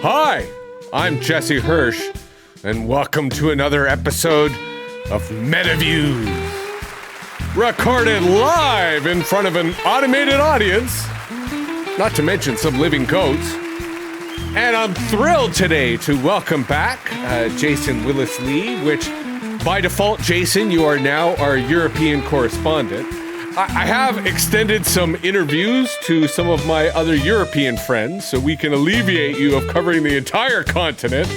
Hi, I'm Jesse Hirsh, and welcome to another episode of MetaViews. Recorded live in front of an automated audience, not to mention some living goats. And I'm thrilled today to welcome back Jason Willis-Lee, which by default, Jason, you are now our European correspondent. I have extended some interviews to some of my other European friends so we can alleviate you of covering the entire continent.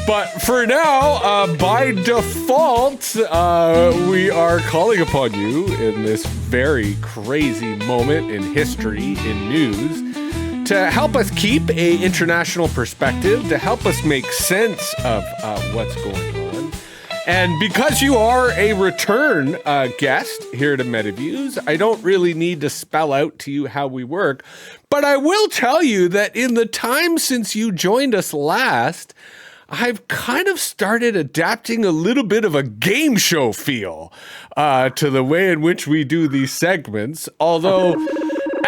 But for now, by default, we are calling upon you in this very crazy moment in history, in news, to help us keep an international perspective, to help us make sense of what's going on. And because you are a return guest here to MetaViews, I don't really need to spell out to you how we work, but I will tell you that in the time since you joined us last, I've kind of started adapting a little bit of a game show feel to the way in which we do these segments, although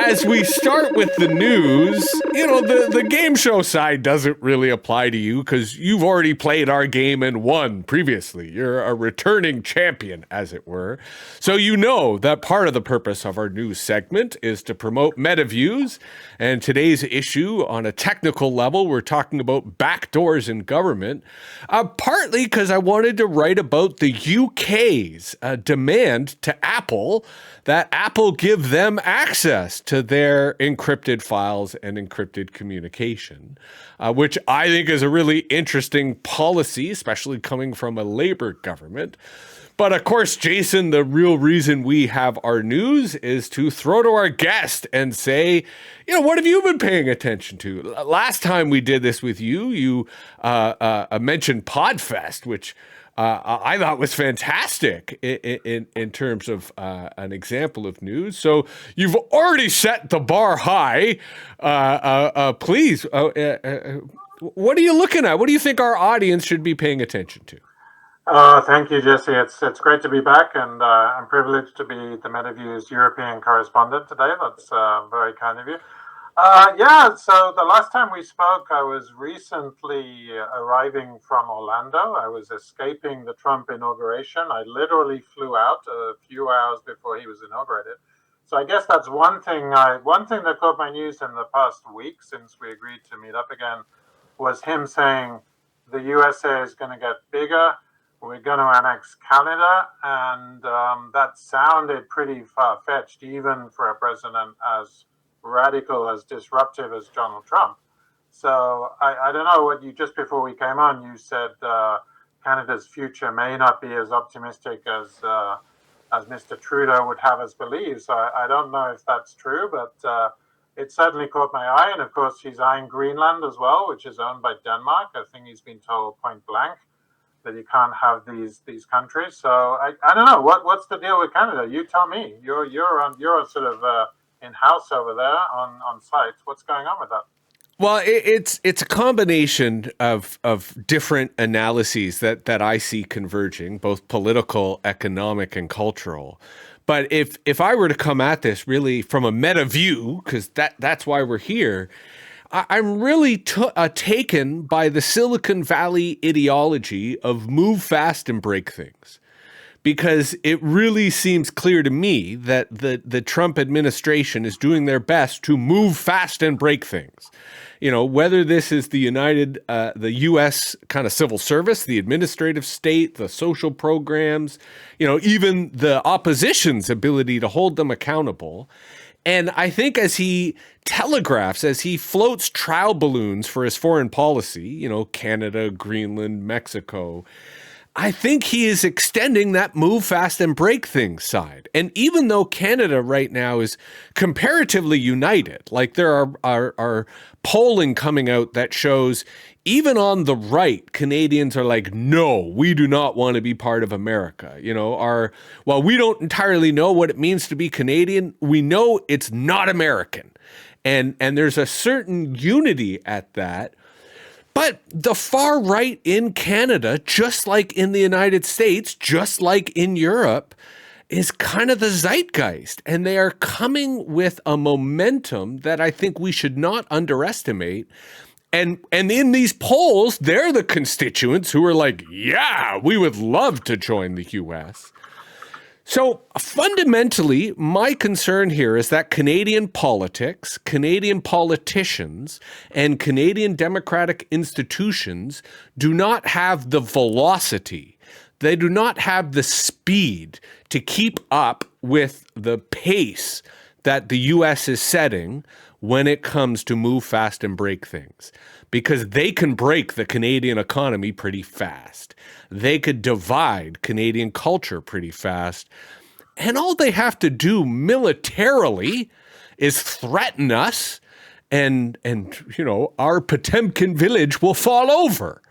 as we start with the news, you know, the game show side doesn't really apply to you because you've already played our game and won previously. You're a returning champion, as it were. So you know that part of the purpose of our news segment is to promote MetaViews. And today's issue, on a technical level, we're talking about backdoors in government, partly because I wanted to write about the UK's demand to Apple that Apple give them access to their encrypted files and encrypted communication, which I think is a really interesting policy, especially coming from a Labour government. But of course, Jason, the real reason we have our news is to throw to our guest and say, you know, what have you been paying attention to? Last time we did this with you, you mentioned Podfest, which I thought was fantastic in terms of an example of news. So you've already set the bar high. Please, what are you looking at? What do you think our audience should be paying attention to? Thank you, Jesse. It's great to be back, and I'm privileged to be the MetaViews European correspondent today. That's very kind of you. So the last time we spoke, I was recently arriving from Orlando. I was escaping the Trump inauguration. I literally flew out a few hours before he was inaugurated. So I guess that's one thing that caught my news in the past week since we agreed to meet up again was him saying the USA is going to get bigger. We're going to annex Canada, and that sounded pretty far-fetched, even for a president as radical, as disruptive as Donald Trump. So I don't know what you, just before we came on, you said Canada's future may not be as optimistic as Mr. Trudeau would have us believe. So I don't know if that's true, but it certainly caught my eye. And of course, he's eyeing Greenland as well, which is owned by Denmark. I think he's been told point blank that you can't have these countries. So I don't know what's the deal with Canada. You tell me. You're sort of in-house over there on site. What's going on with that? Well, it's a combination of different analyses that I see converging, both political, economic, and cultural. But if I were to come at this really from a meta view, because that's why we're here, I'm really taken by the Silicon Valley ideology of move fast and break things, because it really seems clear to me that the Trump administration is doing their best to move fast and break things. You know, whether this is the U.S. kind of civil service, the administrative state, the social programs, you know, even the opposition's ability to hold them accountable. And I think as he telegraphs, as he floats trial balloons for his foreign policy, you know, Canada, Greenland, Mexico, I think he is extending that move fast and break things side. And even though Canada right now is comparatively united, like there are polling coming out that shows even on the right, Canadians are like, no, we do not want to be part of America. You know, while we don't entirely know what it means to be Canadian, we know it's not American. And there's a certain unity at that. But the far right in Canada, just like in the United States, just like in Europe, is kind of the zeitgeist. And they are coming with a momentum that I think we should not underestimate. And in these polls, they're the constituents who are like, yeah, we would love to join the U.S. So fundamentally, my concern here is that Canadian politics, Canadian politicians, and Canadian democratic institutions do not have the velocity. They do not have the speed to keep up with the pace that the U.S. is setting when it comes to move fast and break things, because they can break the Canadian economy pretty fast. They could divide Canadian culture pretty fast. And all they have to do militarily is threaten us, and our Potemkin village will fall over.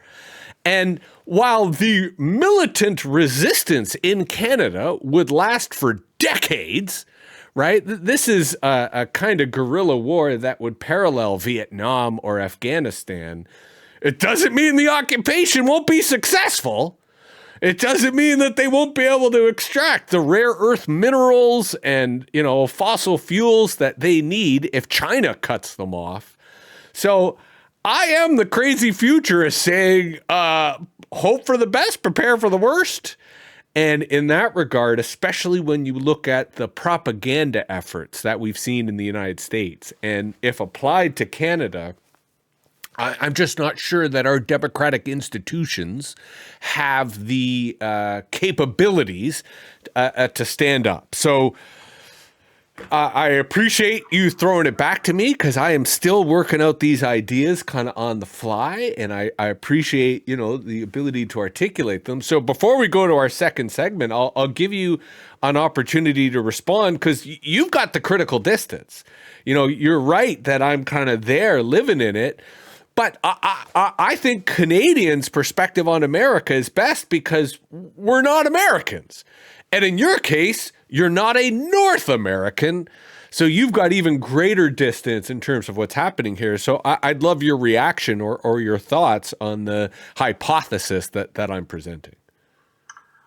And while the militant resistance in Canada would last for decades, right? This is a kind of guerrilla war that would parallel Vietnam or Afghanistan. It doesn't mean the occupation won't be successful. It doesn't mean that they won't be able to extract the rare earth minerals and, fossil fuels that they need if China cuts them off. So I am the crazy futurist saying, hope for the best, prepare for the worst. And in that regard, especially when you look at the propaganda efforts that we've seen in the United States, and if applied to Canada, I'm just not sure that our democratic institutions have the capabilities to stand up. So I appreciate you throwing it back to me, because I am still working out these ideas kind of on the fly, and I appreciate, the ability to articulate them. So before we go to our second segment, I'll give you an opportunity to respond, because you've got the critical distance. You're right that I'm kind of there living in it. But I think Canadians' perspective on America is best because we're not Americans. And in your case, you're not a North American, so you've got even greater distance in terms of what's happening here. So I'd love your reaction or your thoughts on the hypothesis that I'm presenting.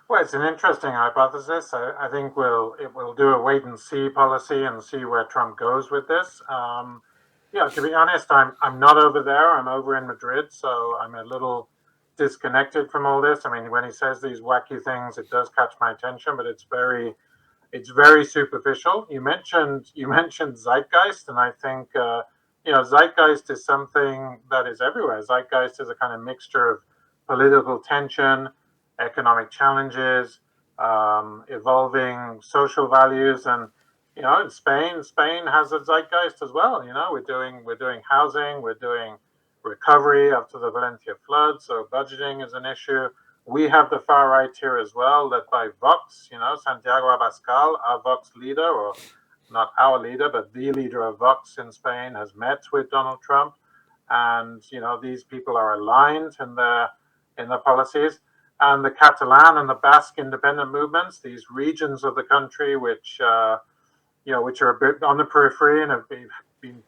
Well, it's an interesting hypothesis. I think we'll do a wait and see policy and see where Trump goes with this. To be honest, I'm not over there. I'm over in Madrid, so I'm a little disconnected from all this. I mean, when he says these wacky things, it does catch my attention, but it's very superficial. You mentioned zeitgeist, and I think zeitgeist is something that is everywhere. Zeitgeist is a kind of mixture of political tension, economic challenges, evolving social values, and in Spain has a zeitgeist as well. We're doing housing, we're doing recovery after the Valencia flood, so budgeting is an issue. We have the far right here as well, led by Vox. Santiago Abascal, our Vox leader, or not our leader, but the leader of Vox in Spain, has met with Donald Trump, and these people are aligned in their policies. And the Catalan and the Basque independent movements, these regions of the country which are a bit on the periphery and have been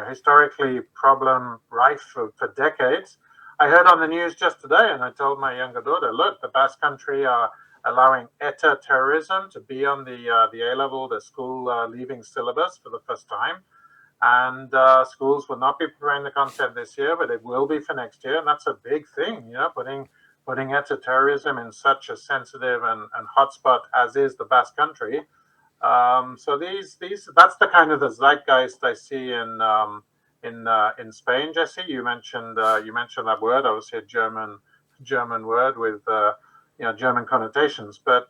historically problem rife for decades. I heard on the news just today, and I told my younger daughter, look, the Basque Country are allowing ETA terrorism to be on the A-level, the school leaving syllabus for the first time. And schools will not be preparing the content this year, but it will be for next year. And that's a big thing, putting ETA terrorism in such a sensitive and hotspot as is the Basque Country. So that's the kind of the zeitgeist I see in Spain. Jesse, you mentioned that word, obviously a German word with German connotations. But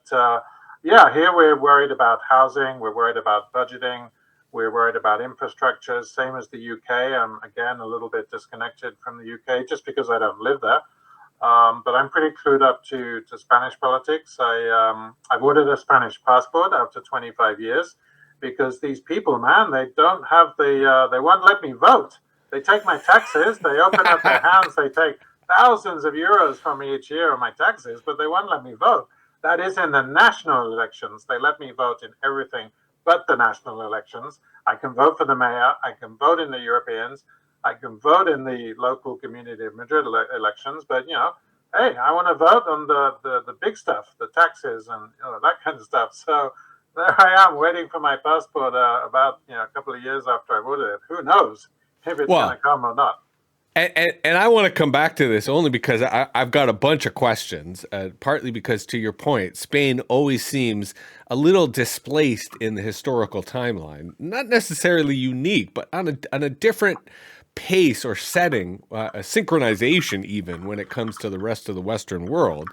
here we're worried about housing, we're worried about budgeting, we're worried about infrastructure. Same as the UK. I'm again a little bit disconnected from the UK just because I don't live there. But I'm pretty clued up to Spanish politics. I've ordered a Spanish passport after 25 years because these people, man, they don't have they won't let me vote. They take my taxes, they open up their hands, they take thousands of euros from me each year on my taxes, but they won't let me vote. That is in the national elections. They let me vote in everything but the national elections. I can vote for the mayor, I can vote in the Europeans, I can vote in the local Community of Madrid elections, but hey, I want to vote on the big stuff, the taxes and that kind of stuff. So there I am waiting for my passport about a couple of years after I've ordered it. Who knows if it's going to come or not? And I want to come back to this only because I've got a bunch of questions, partly because, to your point, Spain always seems a little displaced in the historical timeline. Not necessarily unique, but on a different pace or setting, a synchronization even when it comes to the rest of the Western world.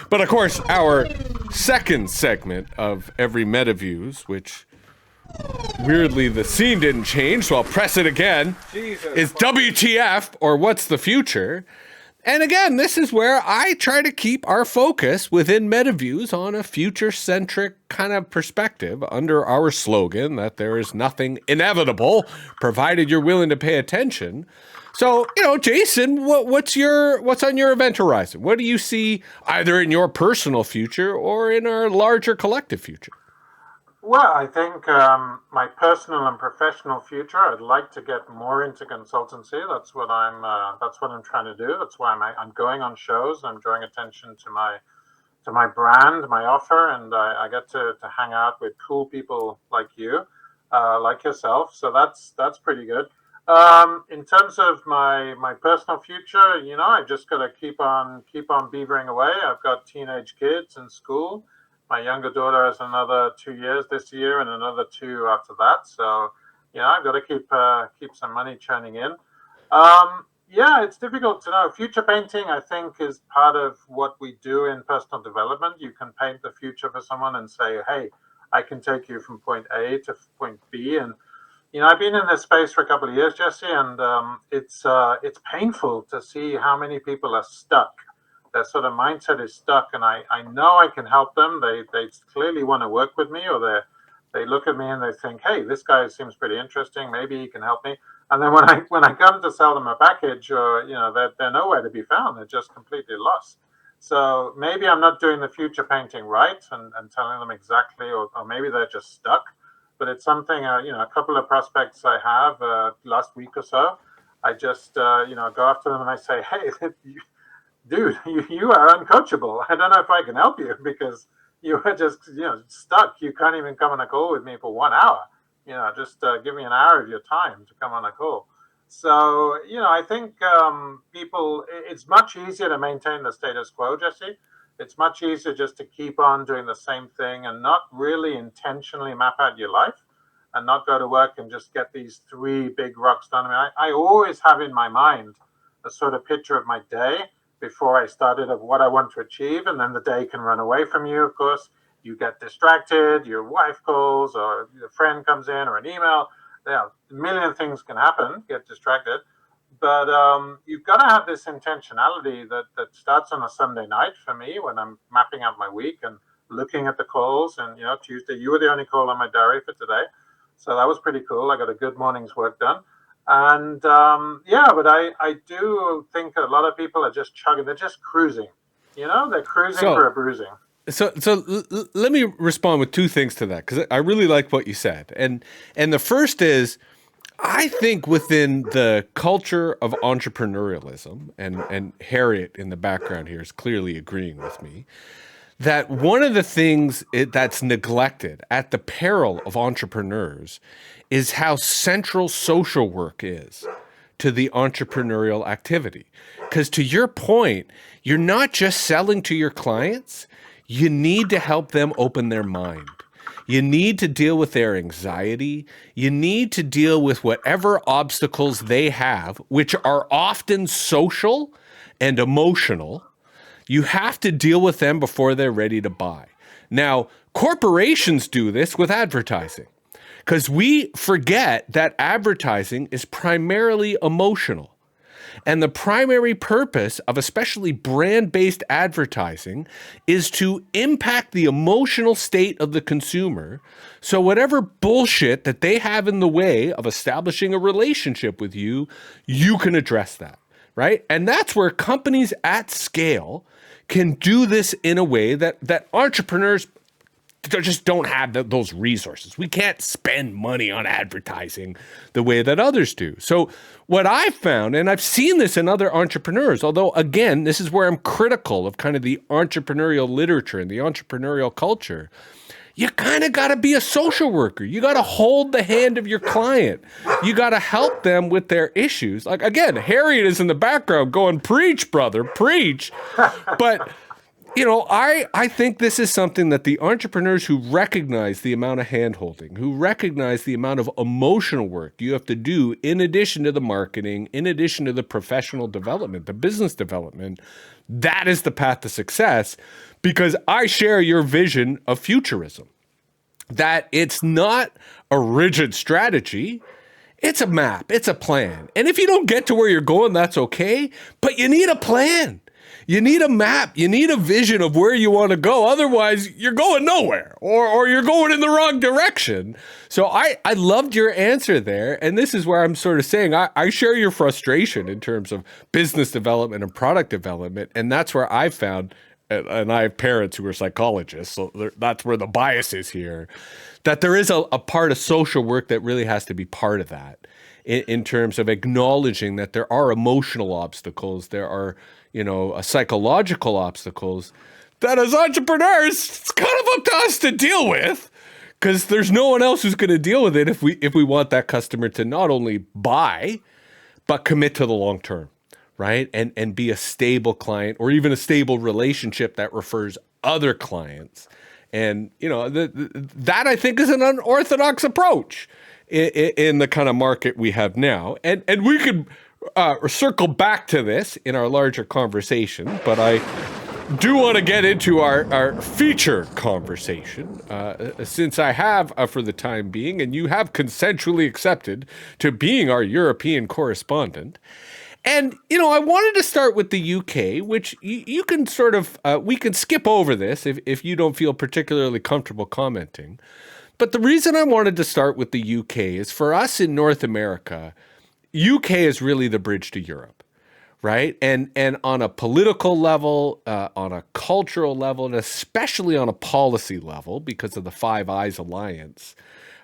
But of course, our second segment of every MetaViews, which weirdly the scene didn't change, so I'll press it again, is WTF, or What's the Future? And again, this is where I try to keep our focus within MetaViews on a future-centric kind of perspective under our slogan that there is nothing inevitable, provided you're willing to pay attention. So, Jason, what's on your event horizon? What do you see either in your personal future or in our larger collective future? Well, I think my personal and professional future, I'd like to get more into consultancy. That's what I'm trying to do. That's why I'm going on shows. I'm drawing attention to my brand, my offer, and I get to hang out with cool people like you, like yourself. So that's pretty good. In terms of my personal future, I just got to keep on beavering away. I've got teenage kids in school. My younger daughter has another 2 years this year and another 2 after that. So, I've got to keep some money churning in. It's difficult to know. Future painting, I think, is part of what we do in personal development. You can paint the future for someone and say, hey, I can take you from point A to point B. And, I've been in this space for a couple of years, Jesse, and it's painful to see how many people are stuck. Their sort of mindset is stuck, and I know I can help them. They clearly want to work with me, or they look at me and they think, hey, this guy seems pretty interesting. Maybe he can help me. And then when I come to sell them a package, or they're nowhere to be found. They're just completely lost. So maybe I'm not doing the future painting right and telling them exactly, or maybe they're just stuck. But it's something a couple of prospects I have last week or so. I just go after them and I say, hey. Dude, you are uncoachable. I don't know if I can help you because you are just, stuck. You can't even come on a call with me for 1 hour. Just give me an hour of your time to come on a call. So, I think people, it's much easier to maintain the status quo, Jesse. It's much easier just to keep on doing the same thing and not really intentionally map out your life and not go to work and just get these 3 big rocks done. I always have in my mind a sort of picture of my day before I started of what I want to achieve, and then the day can run away from you. Of course, you get distracted, your wife calls, or a friend comes in, or an email. A million things can happen, get distracted. But you've got to have this intentionality that starts on a Sunday night for me when I'm mapping out my week and looking at the calls. And, Tuesday, you were the only call on my diary for today. So that was pretty cool. I got a good morning's work done. And but I do think a lot of people are just chugging. They're just cruising. They're cruising for a bruising. So let me respond with 2 things to that, because I really like what you said. And the first is, I think within the culture of entrepreneurialism, and Harriet in the background here is clearly agreeing with me, that one of the things that's neglected at the peril of entrepreneurs is how central social work is to the entrepreneurial activity. Because to your point, you're not just selling to your clients, you need to help them open their mind. You need to deal with their anxiety. You need to deal with whatever obstacles they have, which are often social and emotional. You have to deal with them before they're ready to buy. Now, corporations do this with advertising, because we forget that advertising is primarily emotional. And the primary purpose of especially brand-based advertising is to impact the emotional state of the consumer. So whatever bullshit that they have in the way of establishing a relationship with you, you can address that, right? And that's where companies at scale can do this in a way that entrepreneurs just don't have those resources. We can't spend money on advertising the way that others do. So what I've found, and I've seen this in other entrepreneurs, although again, this is where I'm critical of kind of the entrepreneurial literature and the entrepreneurial culture. you kind of got to be a social worker. You got to hold the hand of your client. You got to help them with their issues. Like, again, Harriet is in the background going, preach, brother, preach. But, I think this is something that the entrepreneurs who recognize the amount of hand-holding, who recognize the amount of emotional work you have to do in addition to the marketing, in addition to the professional development, the business development, that is the path to success, because I share your vision of futurism, that it's not a rigid strategy. It's a map. It's a plan. And if you don't get to where you're going, that's okay. But you need a plan. You need a map. You need a vision of where you want to go. Otherwise, you're going nowhere, or you're going in the wrong direction. So I loved your answer there. And this is where I'm sort of saying I share your frustration in terms of business development and product development. And that's where I found, and I have parents who are psychologists, so that's where the bias is here, that there is a part of social work that really has to be part of that in terms of acknowledging that there are emotional obstacles, there are, psychological obstacles that as entrepreneurs, it's kind of up to us to deal with, because there's no one else who's going to deal with it if we want that customer to not only buy, but commit to the long term, right? And be a stable client, or even a stable relationship that refers other clients. And, that I think is an unorthodox approach in the kind of market we have now. And we could circle back to this in our larger conversation, but I do want to get into our feature conversation, since I have, for the time being, and you have consensually accepted to being our European correspondent. And, I wanted to start with the UK, which you can sort of, we can skip over this if you don't feel particularly comfortable commenting. But the reason I wanted to start with the UK is, for us in North America, UK is really the bridge to Europe, right? And on a political level, on a cultural level, and especially on a policy level, because of the Five Eyes Alliance,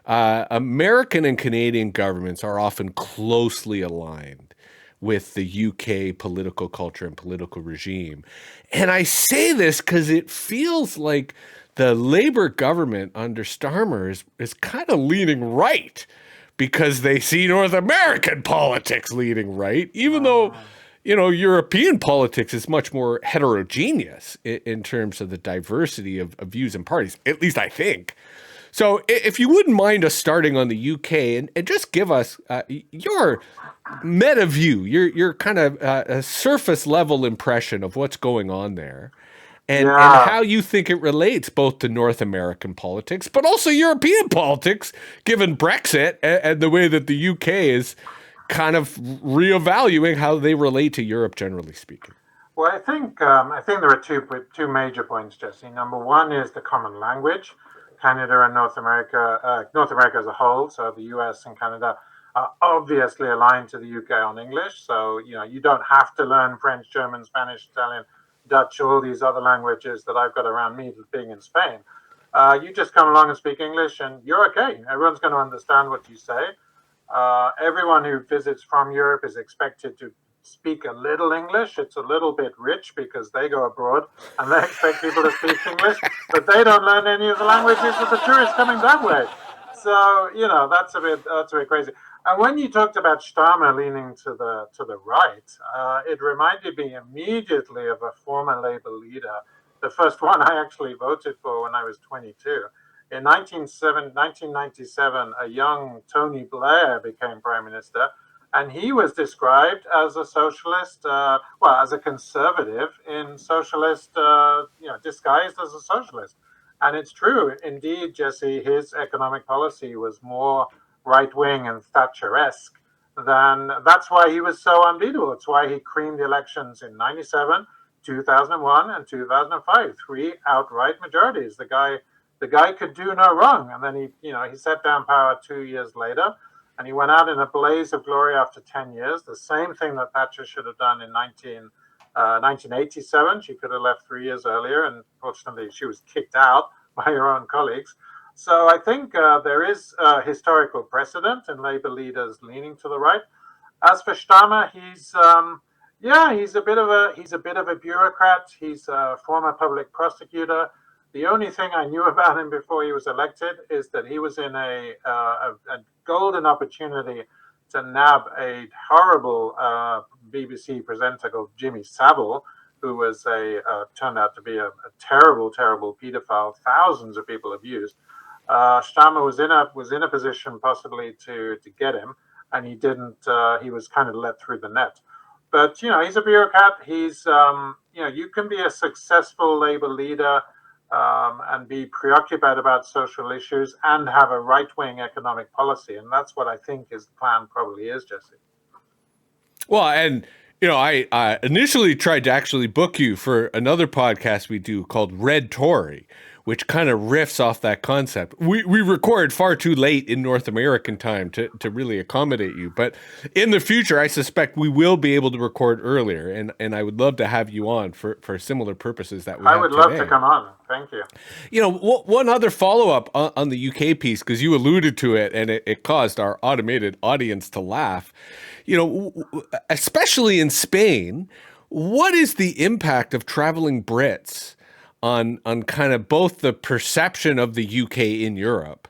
American and Canadian governments are often closely aligned with the UK political culture and political regime. And I say this because it feels like the Labour government under Starmer is kind of leaning right, because they see North American politics leaning right, even though, European politics is much more heterogeneous in terms of the diversity of views and parties, at least I think. So if you wouldn't mind us starting on the UK and just give us your meta view, your kind of a surface level impression of what's going on there, and how you think it relates both to North American politics, but also European politics, given Brexit and the way that the UK is kind of reevaluating how they relate to Europe, generally speaking. Well, I think there are two major points, Jesse. Number one is the common language. Canada and North America as a whole, so the US and Canada, are obviously aligned to the UK on English. So, you don't have to learn French, German, Spanish, Italian, Dutch, all these other languages that I've got around me being in Spain. You just come along and speak English and you're okay. Everyone's going to understand what you say. Everyone who visits from Europe is expected to speak a little English. It's a little bit rich because they go abroad and they expect people to speak English, but they don't learn any of the languages of the tourists coming that way. So that's a bit crazy. And when you talked about Starmer leaning to the right, it reminded me immediately of a former Labour leader, the first one I actually voted for when I was 22. In 1997, a young Tony Blair became prime minister, and he was described as a socialist, as a conservative in socialist, disguised as a socialist. And it's true, indeed, Jesse, his economic policy was more right-wing and Thatcher-esque that's why he was so unbeatable. It's why he creamed the elections in 97, 2001, and 2005, three outright majorities. The guy could do no wrong. And then he set down power 2 years later, and he went out in a blaze of glory after 10 years. The same thing that Thatcher should have done in 1987. She could have left 3 years earlier, and fortunately she was kicked out by her own colleagues. So I think there is historical precedent in Labour leaders leaning to the right. As for Starmer, he's a bit of a bureaucrat. He's a former public prosecutor. The only thing I knew about him before he was elected is that he was in a golden opportunity to nab a horrible BBC presenter called Jimmy Savile, who was turned out to be a terrible, terrible paedophile. Thousands of people abused. Starmer was in a position possibly to get him, and he didn't. He was kind of let through the net. But he's a bureaucrat. You can be a successful Labour leader and be preoccupied about social issues and have a right-wing economic policy, and that's what I think his plan probably is, Jesse. Well, and I initially tried to actually book you for another podcast we do called Red Tory, which kind of riffs off that concept. We record far too late in North American time to really accommodate you. But in the future, I suspect we will be able to record earlier. And I would love to have you on for similar purposes that we have today. I would love to come on. Thank you. One other follow-up on the UK piece, because you alluded to it and it caused our automated audience to laugh. Especially in Spain, what is the impact of traveling Brits on kind of both the perception of the UK in Europe,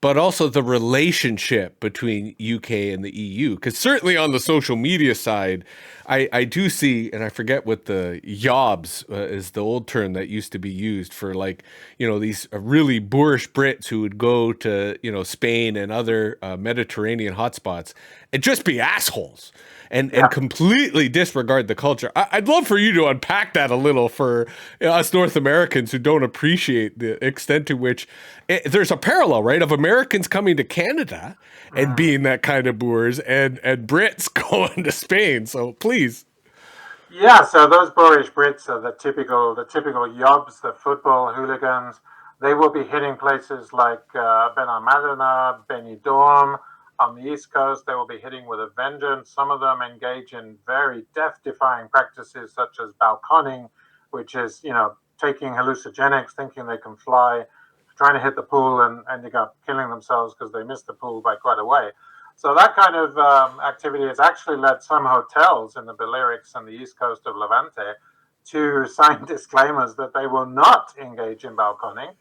but also the relationship between UK and the EU? Because certainly on the social media side, I do see, and I forget what the yobs is the old term that used to be used for, like, these really boorish Brits who would go to, Spain and other Mediterranean hotspots and just be assholes and completely disregard the culture. I'd love for you to unpack that a little for us North Americans who don't appreciate the extent to which there's a parallel, right, of Americans coming to Canada and being that kind of boors and Brits going to Spain. So please. Yeah, so those boorish Brits are the typical yobs, the football hooligans. They will be hitting places like Benalmádena, Benidorm. On the East Coast, they will be hitting with a vengeance. Some of them engage in very death-defying practices such as balconing, which is, taking hallucinogenics, thinking they can fly, trying to hit the pool and ending up killing themselves because they missed the pool by quite a way. So that kind of activity has actually led some hotels in the Balearics and the east coast of Levante to sign disclaimers that they will not engage in balconing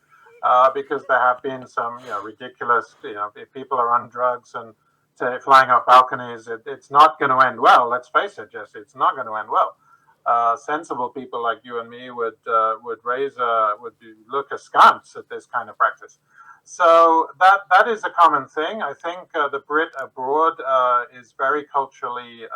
because there have been some ridiculous, if people are on drugs and flying off balconies, it's not going to end well. Let's face it, Jesse, it's not going to end well. Sensible people like you and me would look askance at this kind of practice. So that is a common thing. I think the Brit abroad is very culturally,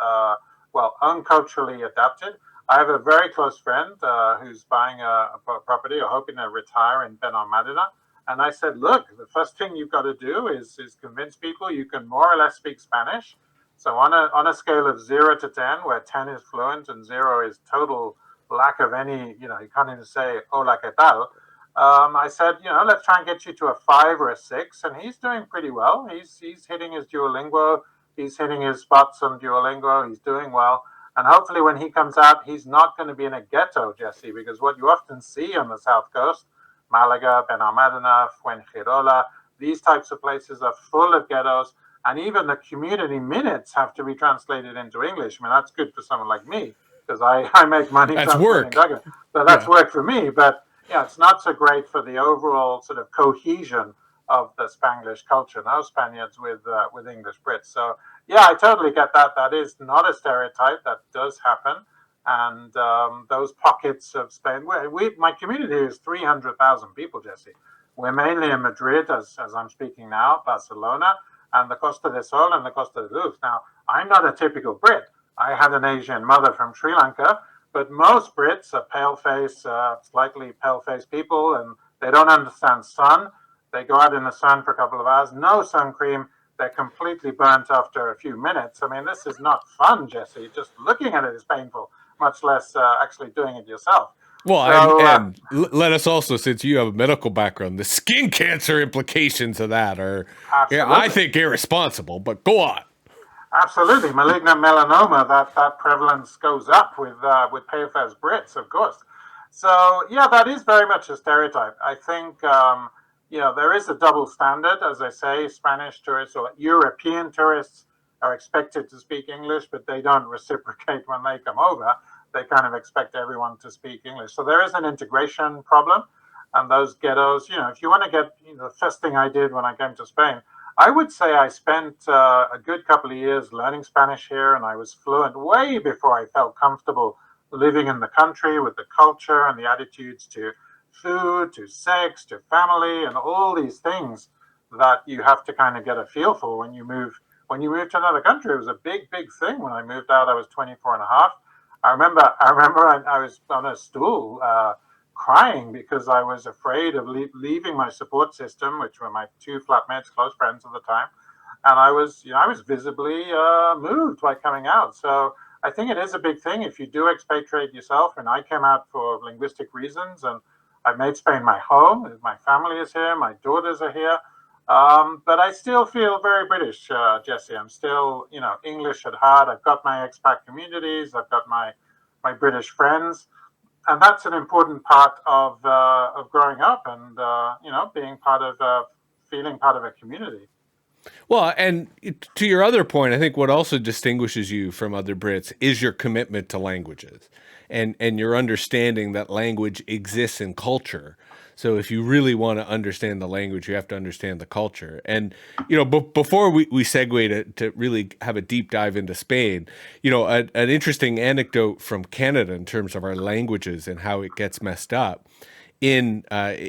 unculturally adapted. I have a very close friend who's buying a property or hoping to retire in Benalmádena. And I said, look, the first thing you've got to do is convince people you can more or less speak Spanish. So on a scale of 0 to 10, where 10 is fluent and 0 is total lack of any, you can't even say hola que tal. I said, let's try and get you to a 5 or a 6, and he's doing pretty well. He's hitting his Duolingo, he's hitting his spots on Duolingo, he's doing well. And hopefully when he comes out, he's not going to be in a ghetto, Jesse, because what you often see on the South Coast, Malaga, Benalmádena, Fuengirola, these types of places are full of ghettos, and even the community minutes have to be translated into English. I mean, that's good for someone like me, because I make money translating documents. So that's work for me, but it's not so great for the overall sort of cohesion of the Spanglish culture. No Spaniards with English Brits. So yeah, I totally get that. That is not a stereotype. That does happen. And those pockets of Spain, my community is 300,000 people, Jesse. We're mainly in Madrid, as I'm speaking now, Barcelona, and the Costa del Sol and the Costa del Luz. Now, I'm not a typical Brit. I had an Asian mother from Sri Lanka, but most Brits are pale-faced, slightly pale-faced people, and they don't understand sun. They go out in the sun for a couple of hours, no sun cream. They're completely burnt after a few minutes. I mean, this is not fun, Jesse. Just looking at it is painful, much less actually doing it yourself. Well, so, and let us also, since you have a medical background, the skin cancer implications of that are, I think, irresponsible, but go on. Absolutely. Malignant melanoma, that prevalence goes up with pale-faced Brits, of course. So, yeah, that is very much a stereotype. I think, there is a double standard. As I say, Spanish tourists or European tourists are expected to speak English, but they don't reciprocate when they come over. They kind of expect everyone to speak English. So there is an integration problem. and those ghettos. If you want to get, the first thing I did when I came to Spain, I would say I spent a good couple of years learning Spanish here, and I was fluent way before I felt comfortable living in the country with the culture and the attitudes to food, to sex, to family, and all these things that you have to kind of get a feel for when you move. When you move to another country, it was a big thing. When I moved out, I was 24 and a half. I was on a stool crying because I was afraid of leaving my support system, which were my two flatmates, close friends at the time. And I was visibly moved by coming out. So I think it is a big thing if you do expatriate yourself. And I came out for linguistic reasons, and I made Spain my home. My family is here. My daughters are here. But I still feel very British, Jesse. I'm still, English at heart. I've got my expat communities. I've got my British friends, and that's an important part of growing up and being part of feeling part of a community. Well, and to your other point, I think what also distinguishes you from other Brits is your commitment to languages and your understanding that language exists in culture. So if you really want to understand the language, you have to understand the culture. And, before we segue to really have a deep dive into Spain, an interesting anecdote from Canada in terms of our languages and how it gets messed up. In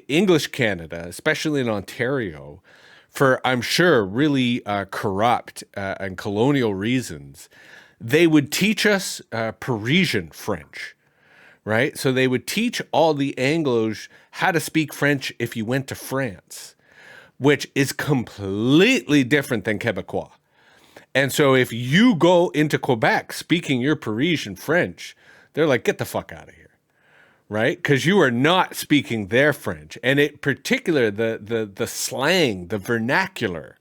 English Canada, especially in Ontario, for, I'm sure, really corrupt and colonial reasons, they would teach us Parisian French. Right? So they would teach all the Anglos how to speak French if you went to France, which is completely different than Quebecois. And so if you go into Quebec speaking your Parisian French, they're like, get the fuck out of here. Right? Because you are not speaking their French. And it particular, the slang, the vernacular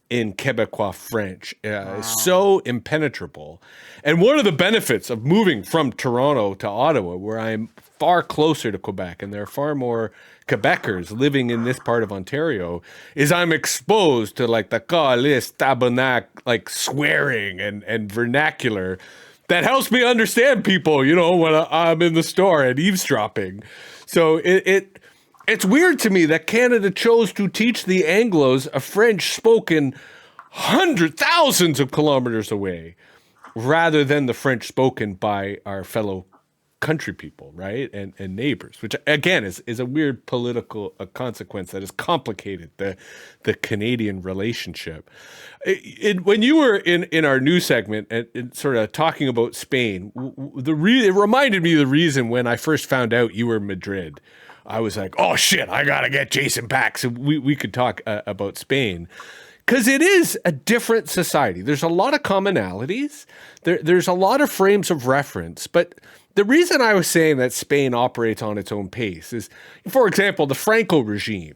in Quebecois French is so impenetrable. And one of the benefits of moving from Toronto to Ottawa, where I'm far closer to Quebec and there are far more Quebecers living in this part of Ontario, is I'm exposed to like the calice, tabernac, like swearing and vernacular that helps me understand people, when I'm in the store and eavesdropping. So it's weird to me that Canada chose to teach the Anglos a French spoken thousands of kilometers away rather than the French spoken by our fellow country people, right? And neighbors, which again is a weird political consequence that has complicated the Canadian relationship. When you were in our news segment and sort of talking about Spain, it reminded me of the reason when I first found out you were in Madrid. I was like, oh shit, I gotta get Jason back so we could talk about Spain. Because it is a different society. There's a lot of commonalities. There's a lot of frames of reference. But the reason I was saying that Spain operates on its own pace is, for example, the Franco regime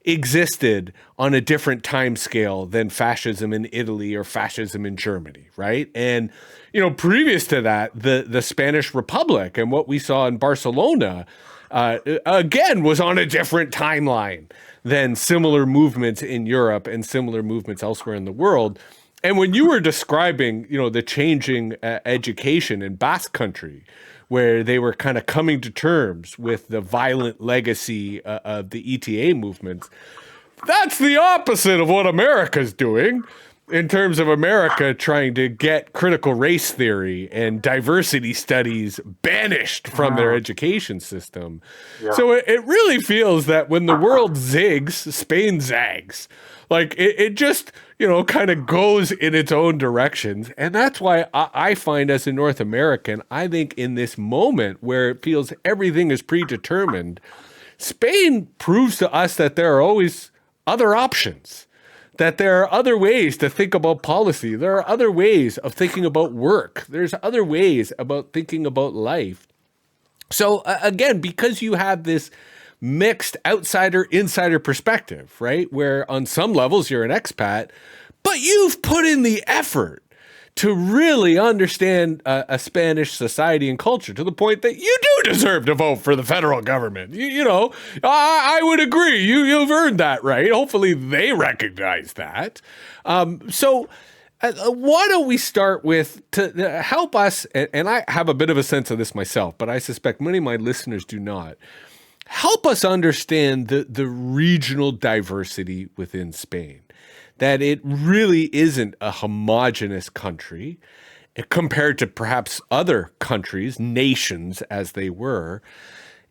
existed on a different time scale than fascism in Italy or fascism in Germany, right? And, previous to that, the Spanish Republic and what we saw in Barcelona, again, was on a different timeline than similar movements in Europe and similar movements elsewhere in the world. And when you were describing, the changing education in Basque Country, where they were kind of coming to terms with the violent legacy of the ETA movements, that's the opposite of what America's doing in terms of America trying to get critical race theory and diversity studies banished from their education system. Yeah. So it really feels that when the world zigs, Spain zags. Like it just, kind of goes in its own directions. And that's why I find, as a North American, I think in this moment where it feels everything is predetermined, Spain proves to us that there are always other options. That there are other ways to think about policy. There are other ways of thinking about work. There's other ways about thinking about life. So again, because you have this mixed outsider-insider perspective, right? Where on some levels you're an expat, but you've put in the effort to really understand a Spanish society and culture to the point that you do deserve to vote for the federal government. I would agree. You've earned that right. Hopefully they recognize that. So why don't we start with, to help us, and I have a bit of a sense of this myself, but I suspect many of my listeners do not, help us understand the regional diversity within Spain, that it really isn't a homogenous country compared to perhaps other countries, nations as they were.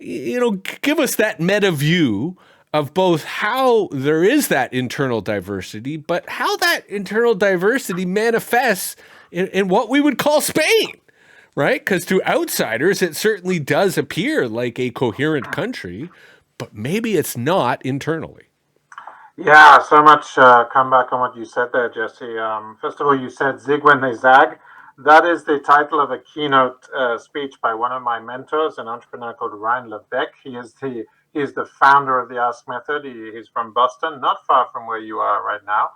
Give us that meta view of both how there is that internal diversity, but how that internal diversity manifests in what we would call Spain, right? Because to outsiders, it certainly does appear like a coherent country, but maybe it's not internally. Yeah, so much come back on what you said there, Jesse. First of all, you said Zig when they zag. That is the title of a keynote speech by one of my mentors, an entrepreneur called Ryan Lebec. He is the founder of the Ask Method. He's from Boston, not far from where you are right now.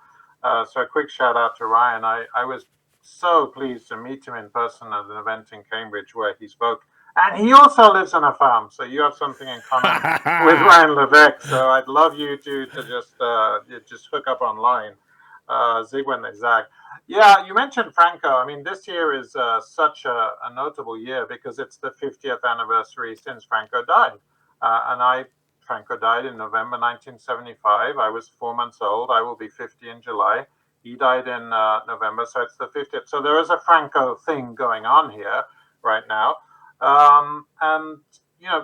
So a quick shout out to Ryan. I was so pleased to meet him in person at an event in Cambridge where he spoke. And he also lives on a farm, so you have something in common with Ryan Levesque. So I'd love you to just hook up online, zig when they zag. Yeah, you mentioned Franco. I mean, this year is such a notable year because it's the 50th anniversary since Franco died, and Franco died in November 1975. I was 4 months old. I will be 50 in July. He died in November, so it's the 50th. So there is a Franco thing going on here right now. And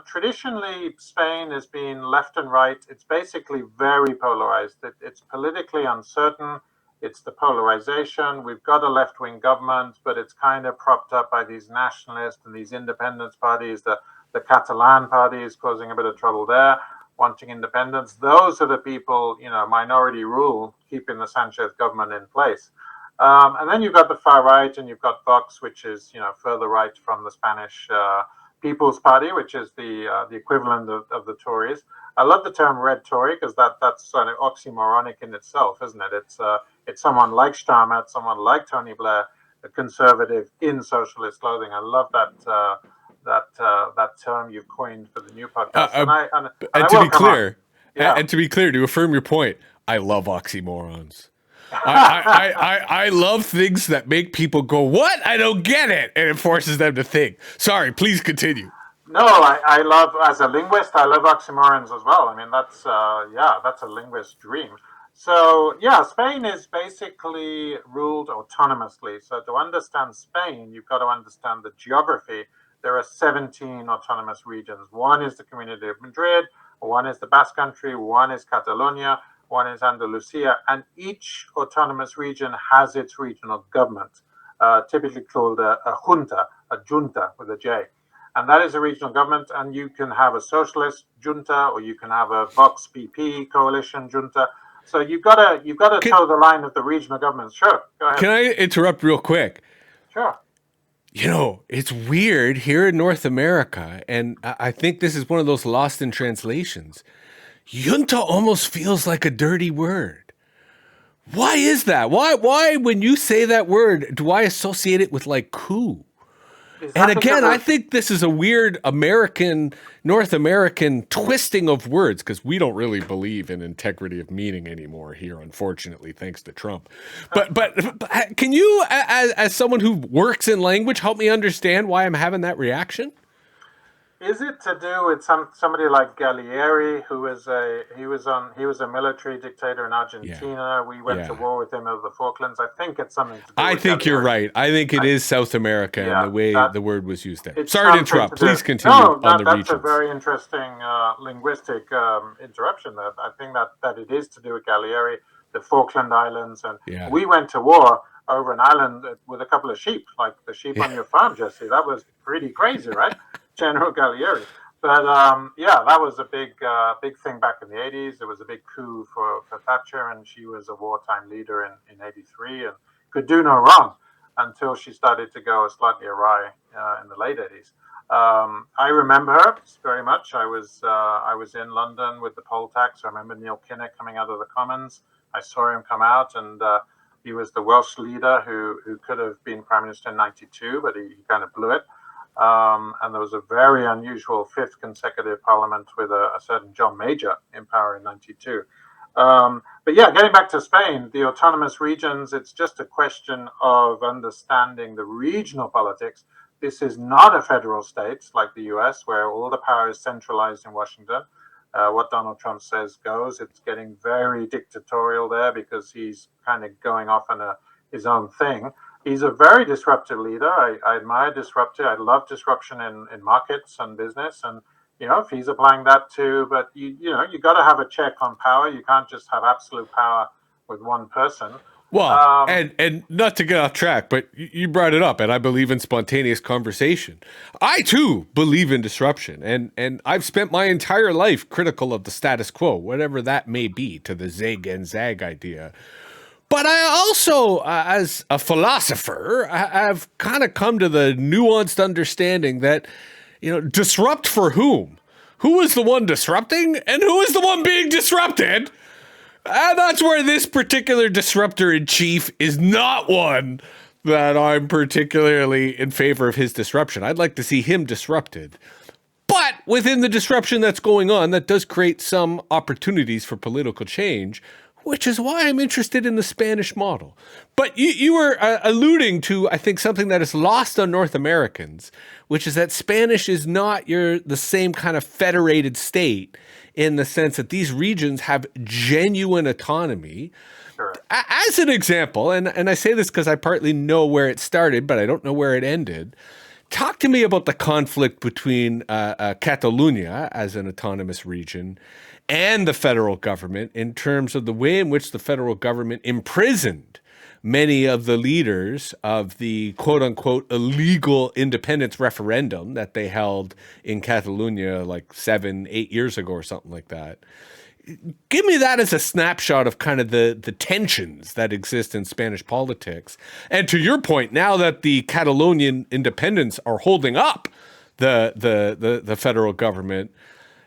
traditionally, Spain has been left and right. It's basically very polarized. It's politically uncertain. It's the polarization. We've got a left-wing government, but it's kind of propped up by these nationalists and these independence parties. The Catalan party is causing a bit of trouble there, wanting independence. Those are the people, minority rule, keeping the Sanchez government in place. And then you've got the far right, and you've got Vox, which is further right from the Spanish People's Party, which is the equivalent of the Tories. I love the term red Tory because that's sort of oxymoronic in itself, isn't it? It's someone like Starmer, someone like Tony Blair, a conservative in socialist clothing. I love that term you've coined for the new podcast. And to be clear, and to be clear, to affirm your point, I love oxymorons. I love things that make people go, "What? I don't get it," and it forces them to think. Sorry, please continue. No, I love, as a linguist, I love oxymorons as well. I mean, that's a linguist's dream. So yeah, Spain is basically ruled autonomously. So to understand Spain, you've got to understand the geography. There are 17 autonomous regions. One is the Community of Madrid, one is the Basque Country, one is Catalonia, one is Andalusia, and each autonomous region has its regional government, typically called a junta with a J. And that is a regional government, and you can have a socialist junta, or you can have a Vox PP coalition junta. So you've got to toe the line of the regional governments. Sure, go ahead. Can I interrupt real quick? Sure. It's weird here in North America, and I think this is one of those lost in translations. Junta almost feels like a dirty word. Why is that? Why when you say that word, do I associate it with like coup? And again, I think this is a weird North American twisting of words, because we don't really believe in integrity of meaning anymore here, unfortunately, thanks to Trump. But can you, as someone who works in language, help me understand why I'm having that reaction? Is it to do with somebody like Gallieri, who was a military dictator in Argentina? Yeah. We went to war with him over the Falklands. I think it's something to do I with think Gallieri. You're right. I think it is South America and the way the word was used there. Sorry to interrupt. Please continue on the regions. That's a very interesting linguistic interruption there. I think that it is to do with Gallieri, the Falkland Islands, and we went to war over an island with a couple of sheep, like the sheep on your farm, Jesse. That was pretty crazy, right? General Gallieri. But that was a big thing back in the 80s. There was a big coup for Thatcher, and she was a wartime leader in 83 and could do no wrong until she started to go slightly awry in the late 80s. I remember her very much. I was in London with the poll tax. I remember Neil Kinnock coming out of the Commons. I saw him come out, and he was the Welsh leader who could have been Prime Minister in 92, but he kind of blew it. And there was a very unusual fifth consecutive parliament with a certain John Major in power in 92. But yeah, getting back to Spain, the autonomous regions, it's just a question of understanding the regional politics. This is not a federal state like the US, where all the power is centralized in Washington. what Donald Trump says goes. It's getting very dictatorial there because he's kind of going off on his own thing. He's a very disruptive leader. I admire disruptive. I love disruption in markets and business. And, if he's applying that too, but you got to have a check on power. You can't just have absolute power with one person. Well, and not to get off track, but you brought it up, and I believe in spontaneous conversation. I too believe in disruption, and I've spent my entire life critical of the status quo, whatever that may be, to the zig and zag idea. But I also, as a philosopher, have kind of come to the nuanced understanding that, disrupt for whom? Who is the one disrupting, and who is the one being disrupted? And that's where this particular disruptor in chief is not one that I'm particularly in favor of his disruption. I'd like to see him disrupted. But within the disruption that's going on, that does create some opportunities for political change, which is why I'm interested in the Spanish model. But you were alluding to, I think, something that is lost on North Americans, which is that Spanish is not the same kind of federated state in the sense that these regions have genuine autonomy. Sure. As an example, and I say this because I partly know where it started, but I don't know where it ended. Talk to me about the conflict between Catalonia as an autonomous region and the federal government in terms of the way in which the federal government imprisoned many of the leaders of the quote-unquote illegal independence referendum that they held in Catalonia like 7-8 years ago or something like that. Give me that as a snapshot of kind of the tensions that exist in Spanish politics. And to your point, now that the Catalonian independents are holding up the federal government,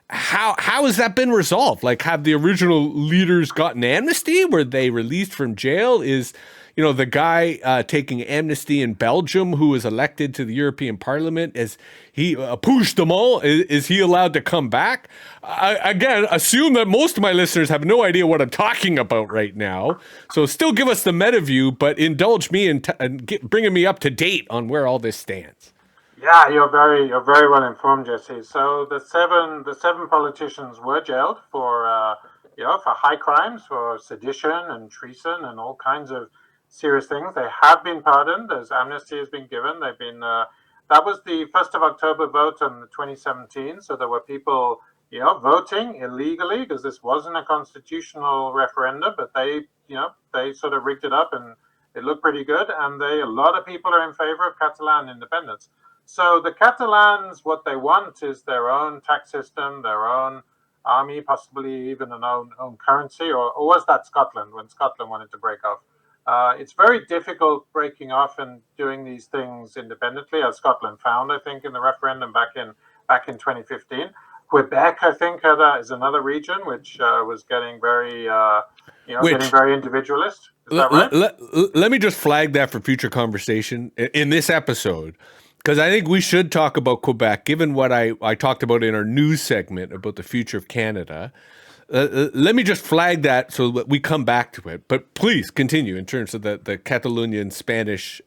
how has that been resolved? Like, have the original leaders gotten amnesty? Were they released from jail? Is, the guy taking amnesty in Belgium who was elected to the European Parliament, is he Puigdemont? Is he allowed to come back? Again, assume that most of my listeners have no idea what I'm talking about right now. So still give us the meta view, but indulge me in bringing me up to date on where all this stands. Yeah, you're very well informed, Jesse. So the seven politicians were jailed for high crimes, for sedition and treason and all kinds of serious things. They have been pardoned. As amnesty has been given. They've been. That was the 1st of October vote in 2017. So there were people, voting illegally because this wasn't a constitutional referendum, but they sort of rigged it up and it looked pretty good. And a lot of people are in favor of Catalan independence. So the Catalans, what they want is their own tax system, their own army, possibly even an own currency, or was that Scotland when Scotland wanted to break off? It's very difficult breaking off and doing these things independently, as Scotland found, I think, in the referendum back in 2015. Quebec, I think, is another region which was getting very, getting very individualist. Is that right? Let me just flag that for future conversation in this episode, because I think we should talk about Quebec, given what I talked about in our news segment about the future of Canada. Let me just flag that so that we come back to it. But please continue in terms of the Catalonian Spanish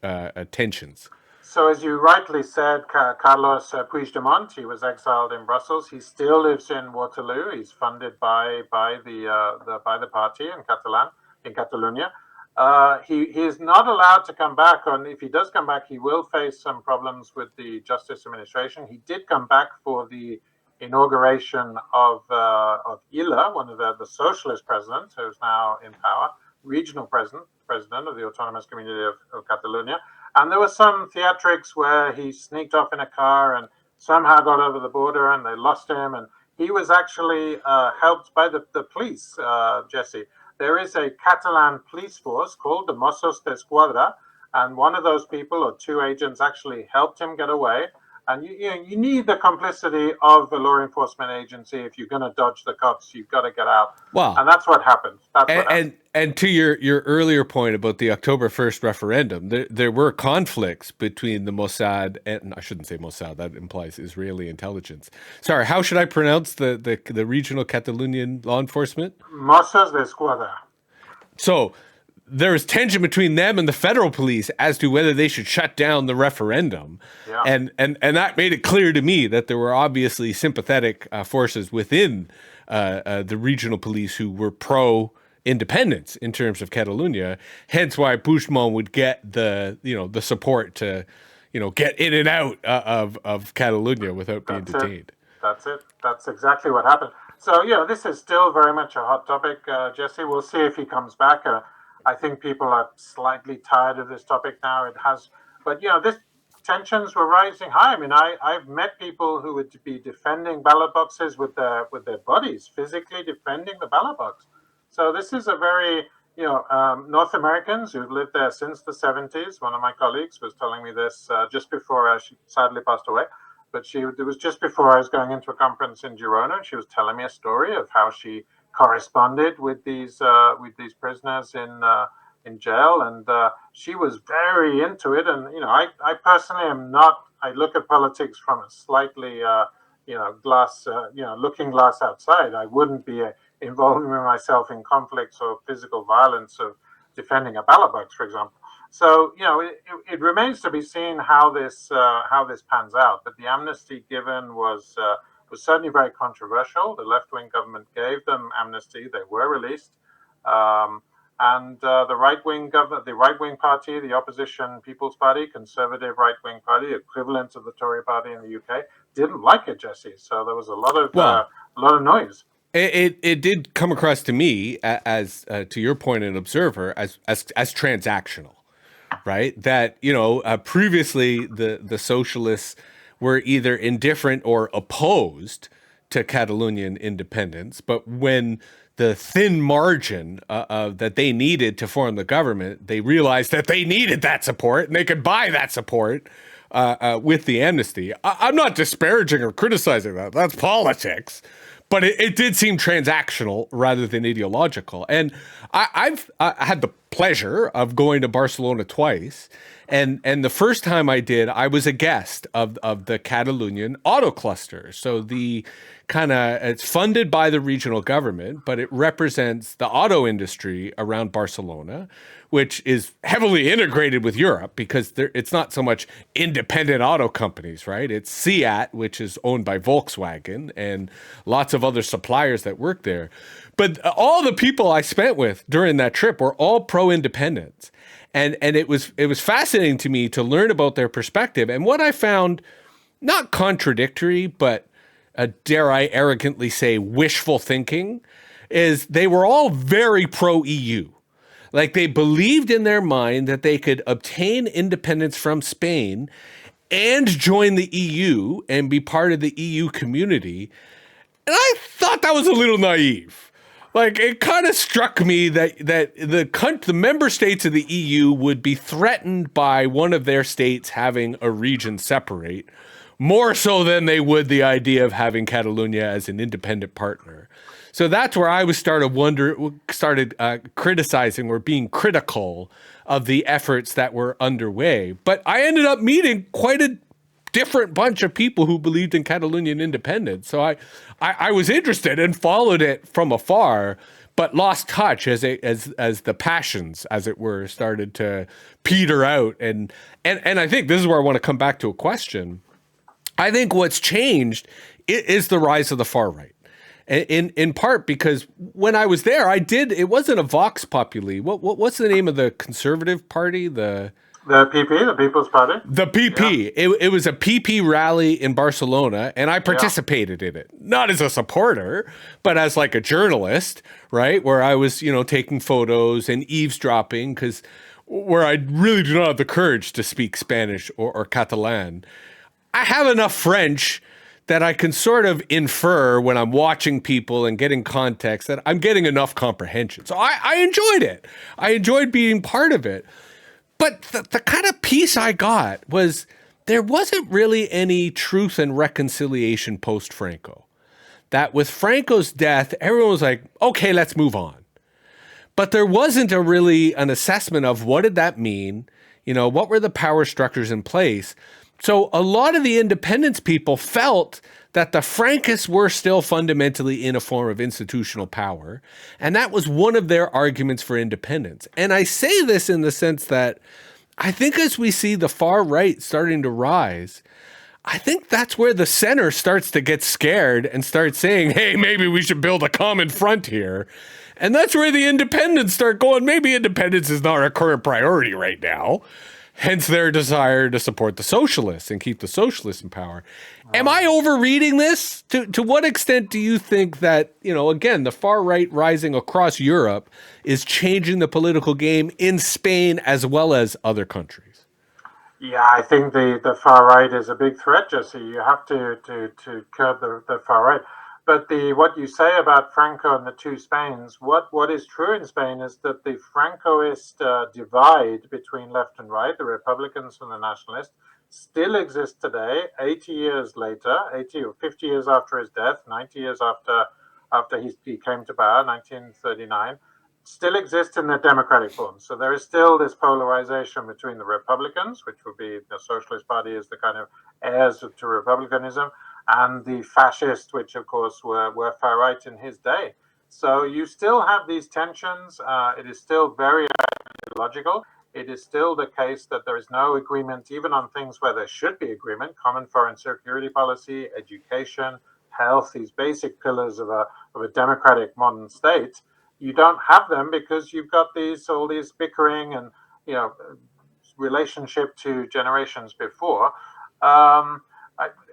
tensions. So as you rightly said, Carlos Puigdemont, he was exiled in Brussels. He still lives in Waterloo. He's funded by the party in Catalonia. He is not allowed to come back. And if he does come back, he will face some problems with the Justice Administration. He did come back for the inauguration of Illa, one of the socialist presidents who's now in power, regional president of the Autonomous Community of Catalonia. And there was some theatrics where he sneaked off in a car and somehow got over the border and they lost him. And he was actually helped by the police, Jesse. There is a Catalan police force called the Mossos d'Esquadra, and one of those people or two agents actually helped him get away. And you need the complicity of the law enforcement agency. If you're going to dodge the cops, you've got to get out. Wow. And that's what happened. And to your earlier point about the October 1st referendum, there were conflicts between the Mossad and, I shouldn't say Mossad, that implies Israeli intelligence. Sorry, how should I pronounce the regional Catalonian law enforcement? Mossos d'Esquadra. So there is tension between them and the federal police as to whether they should shut down the referendum. Yeah. And that made it clear to me that there were obviously sympathetic forces within the regional police who were pro-independence in terms of Catalonia. Hence why Puigdemont would get the support to, get in and out of Catalonia without being detained. That's it. That's exactly what happened. So, this is still very much a hot topic, Jesse. We'll see if he comes back. I think people are slightly tired of this topic now. But this tensions were rising high. I mean, I've met people who would be defending ballot boxes with their bodies, physically defending the ballot box. So this is a very, North Americans who've lived there since the 70s. One of my colleagues was telling me this just before she sadly passed away. But it was just before I was going into a conference in Girona. She was telling me a story of how she corresponded with these prisoners in jail, and she was very into it. And I personally am not. I look at politics from a slightly looking glass outside. I wouldn't be involving myself in conflicts or physical violence of defending a ballot box, for example. So it remains to be seen how this pans out. But the amnesty given was certainly very controversial. The left-wing government gave them amnesty; they were released, and the right-wing party, the opposition People's Party, conservative right-wing party, equivalent of the Tory party in the UK, didn't like it, Jesse. So there was a lot of noise. It did come across to me as to your point, an observer, as transactional. Right, that previously the socialists were either indifferent or opposed to Catalonian independence, but when the thin margin that they needed to form the government, they realized that they needed that support and they could buy that support with the amnesty. I'm not disparaging or criticizing that. That's politics. But it did seem transactional rather than ideological. And I've had the pleasure of going to Barcelona twice. And the first time I did, I was a guest of the Catalonian auto cluster. So it's funded by the regional government, but it represents the auto industry around Barcelona, which is heavily integrated with Europe because it's not so much independent auto companies, right? It's Seat, which is owned by Volkswagen, and lots of other suppliers that work there. But all the people I spent with during that trip were all pro-independence. And it was fascinating to me to learn about their perspective. And what I found, not contradictory, but dare I arrogantly say wishful thinking, is they were all very pro-EU. Like they believed in their mind that they could obtain independence from Spain and join the EU and be part of the EU community. And I thought that was a little naive. Like it kind of struck me that the member states of the EU would be threatened by one of their states having a region separate, more so than they would the idea of having Catalonia as an independent partner. So that's where I started criticizing or being critical of the efforts that were underway. But I ended up meeting quite a different bunch of people who believed in Catalonian independence. So I was interested and followed it from afar, but lost touch as the passions, as it were, started to peter out. And I think this is where I want to come back to a question. I think what's changed is the rise of the far right. In part because when I was there, it wasn't a Vox Populi. What's the name of the conservative party? The PP, the People's Party. The PP. Yeah. It was a PP rally in Barcelona, and I participated in it. Not as a supporter, but as like a journalist, right? Where I was, taking photos and eavesdropping, where I really do not have the courage to speak Spanish or Catalan. I have enough French that I can sort of infer when I'm watching people and getting context that I'm getting enough comprehension. So I enjoyed it. I enjoyed being part of it. But the kind of peace I got was there wasn't really any truth and reconciliation post-Franco. That with Franco's death, everyone was like, okay, let's move on. But there wasn't really an assessment of what did that mean? What were the power structures in place? So a lot of the independence people felt that the Frankists were still fundamentally in a form of institutional power. And that was one of their arguments for independence. And I say this in the sense that I think as we see the far right starting to rise, I think that's where the center starts to get scared and start saying, hey, maybe we should build a common front here. And that's where the independents start going, maybe independence is not our current priority right now. Hence their desire to support the socialists and keep the socialists in power. Am I overreading this? To what extent do you think that, again, the far right rising across Europe is changing the political game in Spain as well as other countries? Yeah, I think the far right is a big threat, Jesse. You have to curb the far right. But what you say about Franco and the two Spains, what is true in Spain is that the Francoist divide between left and right, the Republicans and the Nationalists, still exists today, 80 years later, 80 or 50 years after his death, 90 years after he came to power, 1939, still exists in the democratic form. So there is still this polarization between the Republicans, which would be the Socialist Party as the kind of heirs to republicanism, and the fascists, which of course were far right in his day. So you still have these tensions. It is still very ideological. It is still the case that there is no agreement, even on things where there should be agreement, common foreign security policy, education, health, these basic pillars of a democratic modern state. You don't have them because you've got all these bickering and relationship to generations before.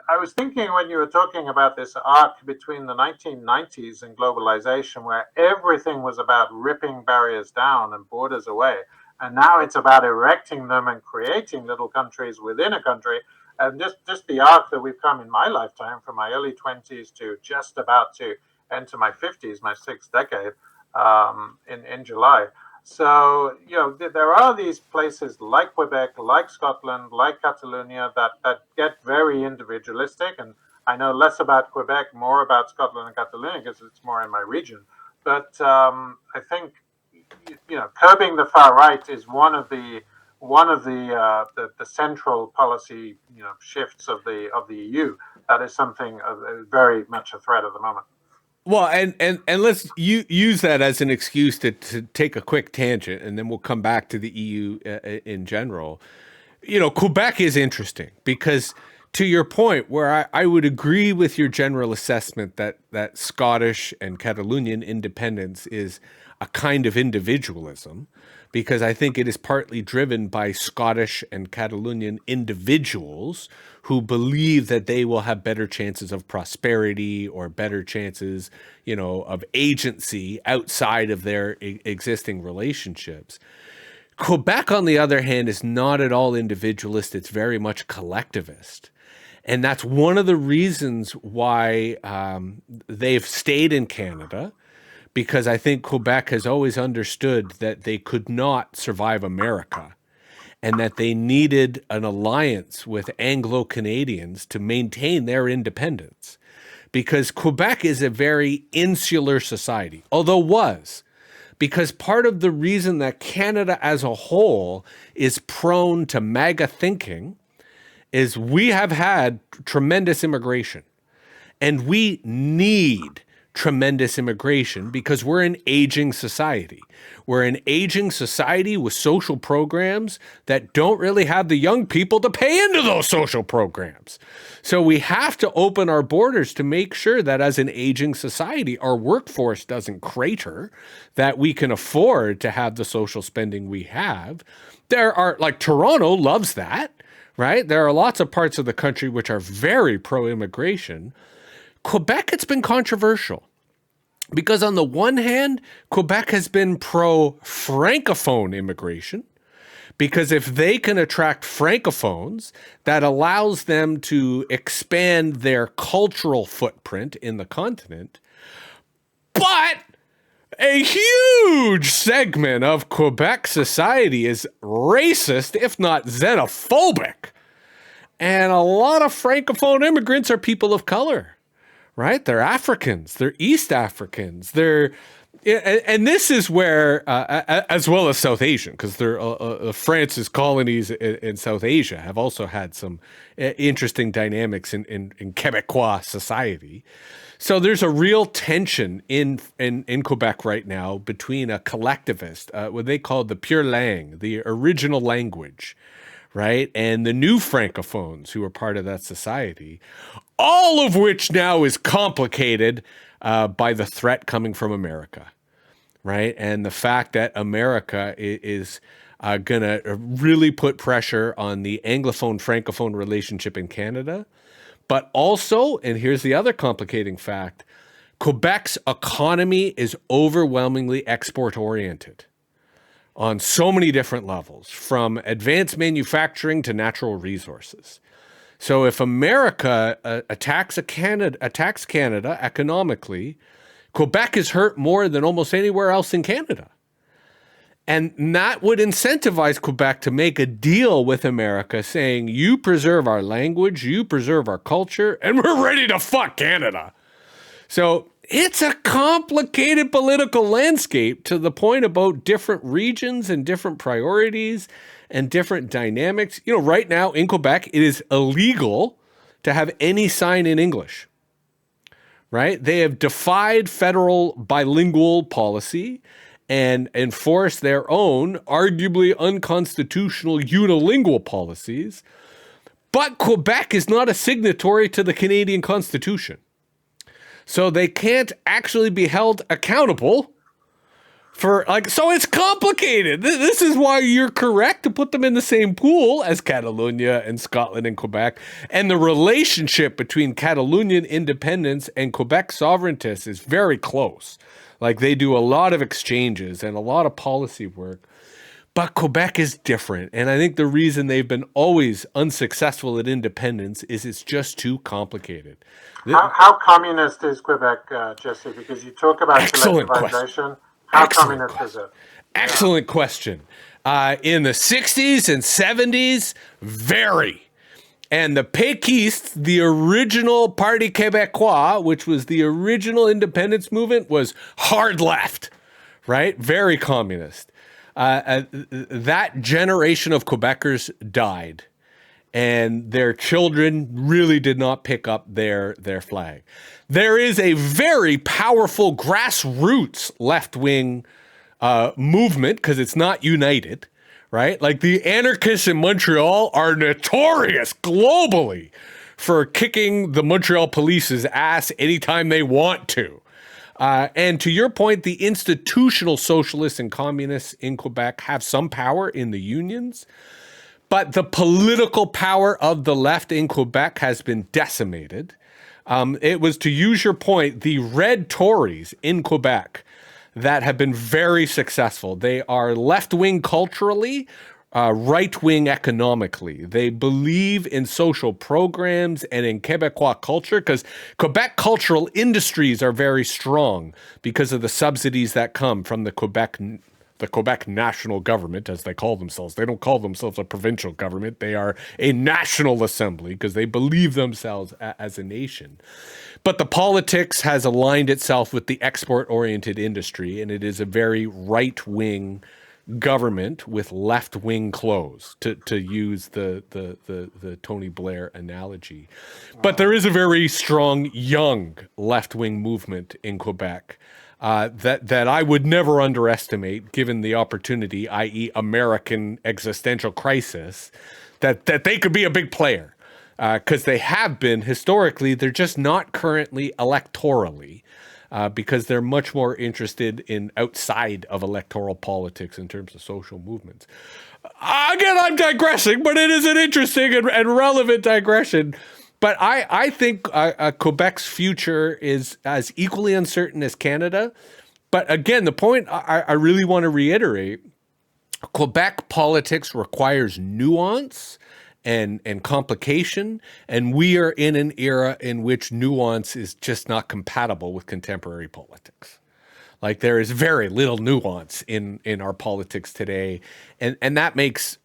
I was thinking when you were talking about this arc between the 1990s and globalization, where everything was about ripping barriers down and borders away, and now it's about erecting them and creating little countries within a country. And just the arc that we've come in my lifetime, from my early 20s to just about to enter my 50s, my sixth decade, in July. So, there are these places like Quebec, like Scotland, like Catalonia that get very individualistic. And I know less about Quebec, more about Scotland and Catalonia because it's more in my region. But I think, curbing the far right is one of the central policy, shifts of the EU. That is something very much a threat at the moment. Well, and let's use that as an excuse to take a quick tangent, and then we'll come back to the EU in general. Quebec is interesting because, to your point, where I would agree with your general assessment that Scottish and Catalonian independence is a kind of individualism, because I think it is partly driven by Scottish and Catalonian individuals who believe that they will have better chances of prosperity or better chances, of agency outside of their existing relationships. Quebec, on the other hand, is not at all individualist. It's very much collectivist. And that's one of the reasons why they've stayed in Canada, because I think Quebec has always understood that they could not survive America and that they needed an alliance with Anglo-Canadians to maintain their independence. Because Quebec is a very insular society, because part of the reason that Canada as a whole is prone to MAGA thinking is we have had tremendous immigration, and we need tremendous immigration because we're an aging society. We're an aging society with social programs that don't really have the young people to pay into those social programs. So we have to open our borders to make sure that as an aging society, our workforce doesn't crater, that we can afford to have the social spending we have. There are, like, Toronto loves that, right? There are lots of parts of the country which are very pro-immigration. Quebec, it's been controversial because on the one hand, Quebec has been pro-francophone immigration, because if they can attract francophones, that allows them to expand their cultural footprint in the continent. But a huge segment of Quebec society is racist, if not xenophobic. And a lot of francophone immigrants are people of color. Right? They're Africans. They're East Africans. And this is where, as well as South Asian, because France's colonies in South Asia have also had some interesting dynamics in Quebecois society. So there's a real tension in Quebec right now between a collectivist, what they call the pure langue, the original language, right? And the new Francophones who are part of that society, all of which now is complicated by the threat coming from America, right? And the fact that America is going to really put pressure on the Anglophone-Francophone relationship in Canada. But also, and here's the other complicating fact, Quebec's economy is overwhelmingly export-oriented on so many different levels, from advanced manufacturing to natural resources. So if America attacks Canada economically, Quebec is hurt more than almost anywhere else in Canada. And that would incentivize Quebec to make a deal with America saying, you preserve our language, you preserve our culture, and we're ready to fuck Canada. So it's a complicated political landscape to the point about different regions and different priorities and different dynamics. You know, right now in Quebec, it is illegal to have any sign in English, right? They have defied federal bilingual policy and enforced their own arguably unconstitutional unilingual policies. But Quebec is not a signatory to the Canadian Constitution. So they can't actually be held accountable for, like, so it's complicated. This is why you're correct to put them in the same pool as Catalonia and Scotland and Quebec. And the relationship between Catalonian independence and Quebec sovereigntists is very close. Like, they do a lot of exchanges and a lot of policy work. But Quebec is different. And I think the reason they've been always unsuccessful at independence is it's just too complicated. How communist is Quebec, Jesse? Because you talk about collectivization. How communist is it? Excellent question. In the 60s and 70s, very. And the Péquistes, the original Parti Québécois, which was the original independence movement, was hard left, right? Very communist. That generation of Quebecers died, and their children really did not pick up their flag. There is a very powerful grassroots left-wing movement, because it's not united, right? Like, the anarchists in Montreal are notorious globally for kicking the Montreal police's ass anytime they want to. And to your point, the institutional socialists and communists in Quebec have some power in the unions, but the political power of the left in Quebec has been decimated. It was, to use your point, the red Tories in Quebec that have been very successful. They are left-wing culturally, right-wing economically. They believe in social programs and in Quebecois culture, because Quebec cultural industries are very strong because of the subsidies that come from the Quebec national government, as they call themselves. They don't call themselves a provincial government. They are a national assembly because they believe themselves as a nation. But the politics has aligned itself with the export-oriented industry, and it is a very right-wing government with left-wing clothes, to use the Tony Blair analogy. But there is a very strong young left-wing movement in Quebec that I would never underestimate, given the opportunity, i.e. American existential crisis, that they could be a big player. Because they have been historically, they're just not currently electorally, because they're much more interested in outside of electoral politics in terms of social movements. Again, I'm digressing, but it is an interesting and relevant digression. But I think Quebec's future is as equally uncertain as Canada. But again, the point I really want to reiterate, Quebec politics requires nuance and complication, and we are in an era in which nuance is just not compatible with contemporary politics. Like, there is very little nuance in our politics today, and that makes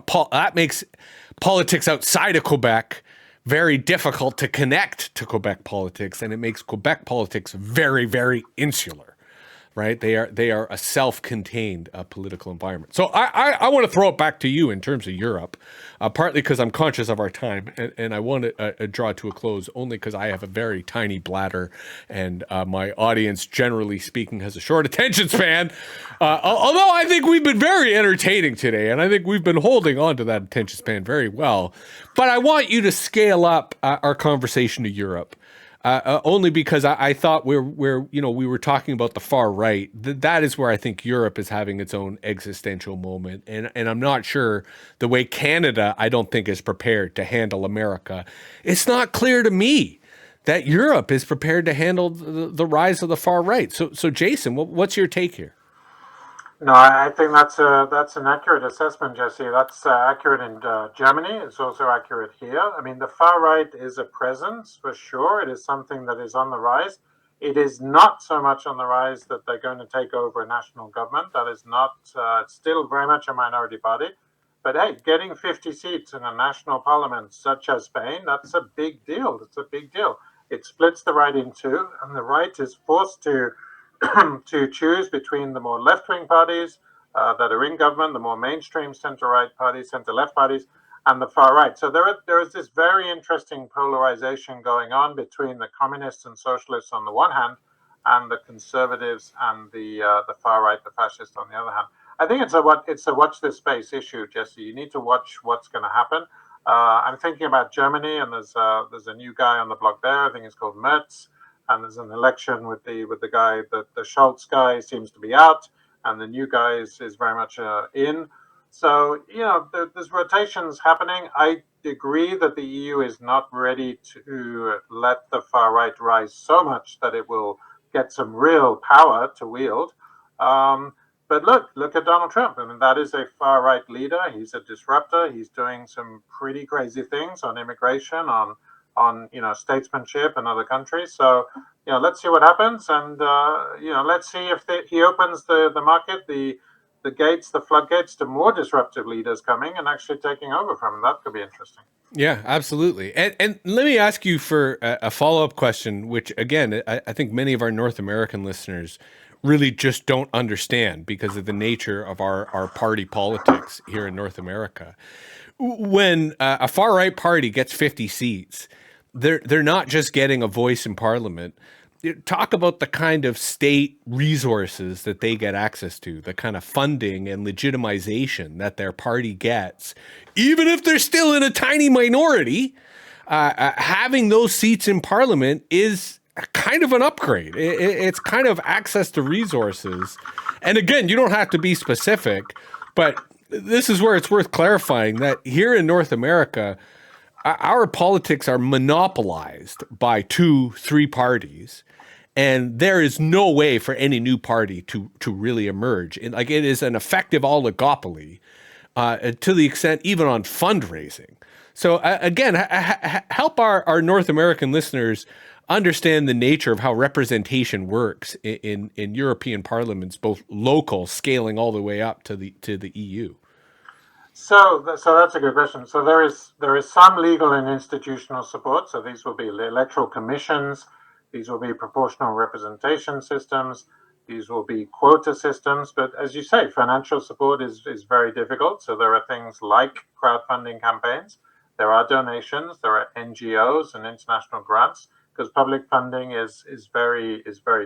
politics outside of Quebec very difficult to connect to Quebec politics, and it makes Quebec politics very, very insular, right? They are a self-contained political environment. So I want to throw it back to you in terms of Europe, partly because I'm conscious of our time, and I want to draw to a close only because I have a very tiny bladder, and my audience, generally speaking, has a short attention span. Although I think we've been very entertaining today, and I think we've been holding on to that attention span very well. But I want you to scale up our conversation to Europe. Only because I thought we were talking about the far right. That is where I think Europe is having its own existential moment, and I'm not sure the way Canada, I don't think, is prepared to handle America. It's not clear to me that Europe is prepared to handle the rise of the far right. So Jason, what's your take here? No, I think that's an accurate assessment, Jesse. That's accurate in Germany. It's also accurate here. I mean, the far right is a presence for sure. It is something that is on the rise. It is not so much on the rise that they're going to take over a national government. That is not. It's still very much a minority party. But hey, getting 50 seats in a national parliament such as Spain, that's a big deal. It's a big deal. It splits the right in two, and the right is forced to to choose between the more left-wing parties that are in government, the more mainstream center-right parties, center-left parties, and the far right. So there is this very interesting polarization going on between the communists and socialists on the one hand, and the conservatives and the far right, the fascists on the other hand. I think it's a watch this space issue, Jesse. You need to watch what's going to happen. I'm thinking about Germany, and there's a new guy on the block there. I think he's called Merz. And there's an election with the guy, the Schultz guy seems to be out, and the new guy is very much in. So, there's rotations happening. I agree that the EU is not ready to let the far right rise so much that it will get some real power to wield. But look at Donald Trump. I mean, that is a far right leader. He's a disruptor. He's doing some pretty crazy things on immigration, on statesmanship in other countries. So let's see what happens, and let's see if he opens the market, the floodgates to more disruptive leaders coming and actually taking over from him. That could be interesting. Yeah, absolutely. And let me ask you for a follow-up question, which again I think many of our North American listeners really just don't understand because of the nature of our party politics here in North America. When a far right party gets 50 seats, they're not just getting a voice in Parliament. Talk about the kind of state resources that they get access to, the kind of funding and legitimization that their party gets, even if they're still in a tiny minority. Having those seats in Parliament is kind of an upgrade. It's kind of access to resources. And again, you don't have to be specific, but this is where it's worth clarifying that here in North America, our politics are monopolized by 2-3 parties, and there is no way for any new party to really emerge. It is an effective oligopoly to the extent even on fundraising. So again, help our North American listeners understand the nature of how representation works in European parliaments, both local, scaling all the way up to the EU. So that's a good question. So there is some legal and institutional support. So these will be electoral commissions. These will be proportional representation systems. These will be quota systems. But as you say, financial support is very difficult. So there are things like crowdfunding campaigns. There are donations. There are NGOs and international grants, because public funding is very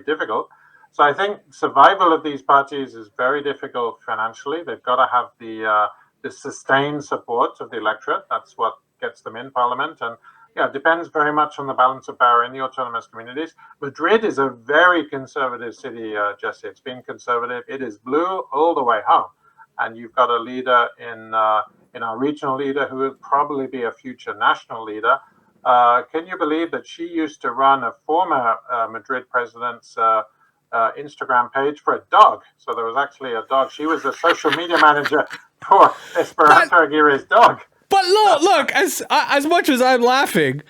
difficult. So I think survival of these parties is very difficult financially. They've got to have the sustained support of the electorate. That's what gets them in Parliament. And it depends very much on the balance of power in the autonomous communities. Madrid is a very conservative city, Jesse. It's been conservative. It is blue all the way home. And you've got a leader in our regional leader who will probably be a future national leader. Can you believe that she used to run a former Madrid president's Instagram page for a dog? So there was actually a dog. She was a social media manager for Esperanza Aguirre's dog. But look, as much as I'm laughing,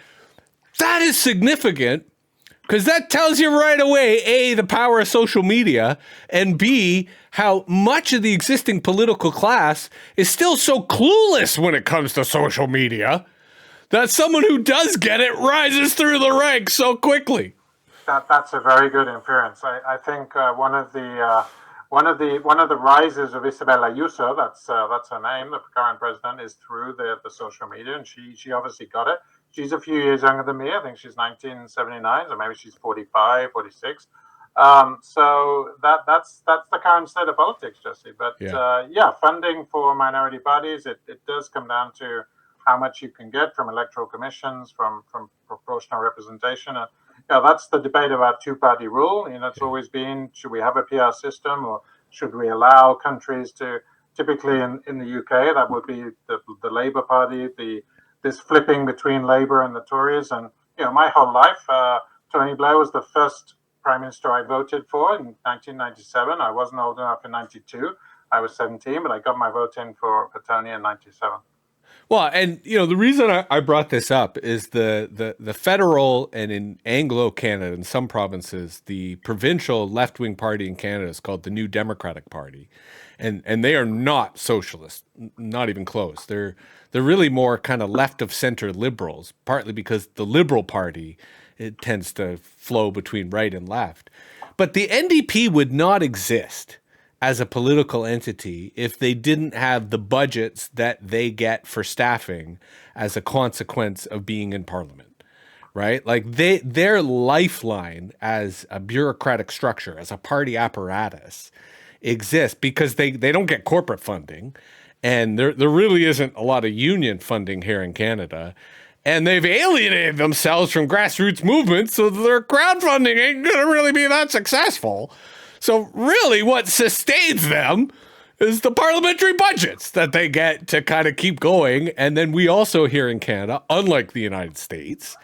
that is significant, because that tells you right away, A, the power of social media, and B, how much of the existing political class is still so clueless when it comes to social media that someone who does get it rises through the ranks so quickly. That's a very good inference. I think one of the rises of Isabel Ayuso, that's her name, the current president, is through the social media, and she obviously got it. She's a few years younger than me. I think she's 1979, so maybe she's 45, 46. So that's the current state of politics, Jesse. But funding for minority parties, it does come down to how much you can get from electoral commissions, from proportional representation. That's the debate about two-party rule. It's always been, should we have a PR system, or should we allow countries to, typically in the UK, that would be the Labour Party, this flipping between Labour and the Tories. And my whole life, Tony Blair was the first prime minister I voted for in 1997. I wasn't old enough in 92. I was 17, but I got my vote in for Tony in 97. Well, and the reason I brought this up is the federal, and in Anglo-Canada, in some provinces, the provincial left-wing party in Canada is called the New Democratic Party, and they are not socialist, not even close. They're really more kind of left of center liberals, partly because the Liberal Party, it tends to flow between right and left. But the NDP would not exist as a political entity if they didn't have the budgets that they get for staffing as a consequence of being in parliament, right? Like their lifeline as a bureaucratic structure, as a party apparatus, exists because they don't get corporate funding, and there really isn't a lot of union funding here in Canada. And they've alienated themselves from grassroots movements, so their crowdfunding ain't going to really be that successful. So really what sustains them is the parliamentary budgets that they get to kind of keep going. And then we also here in Canada, unlike the United States,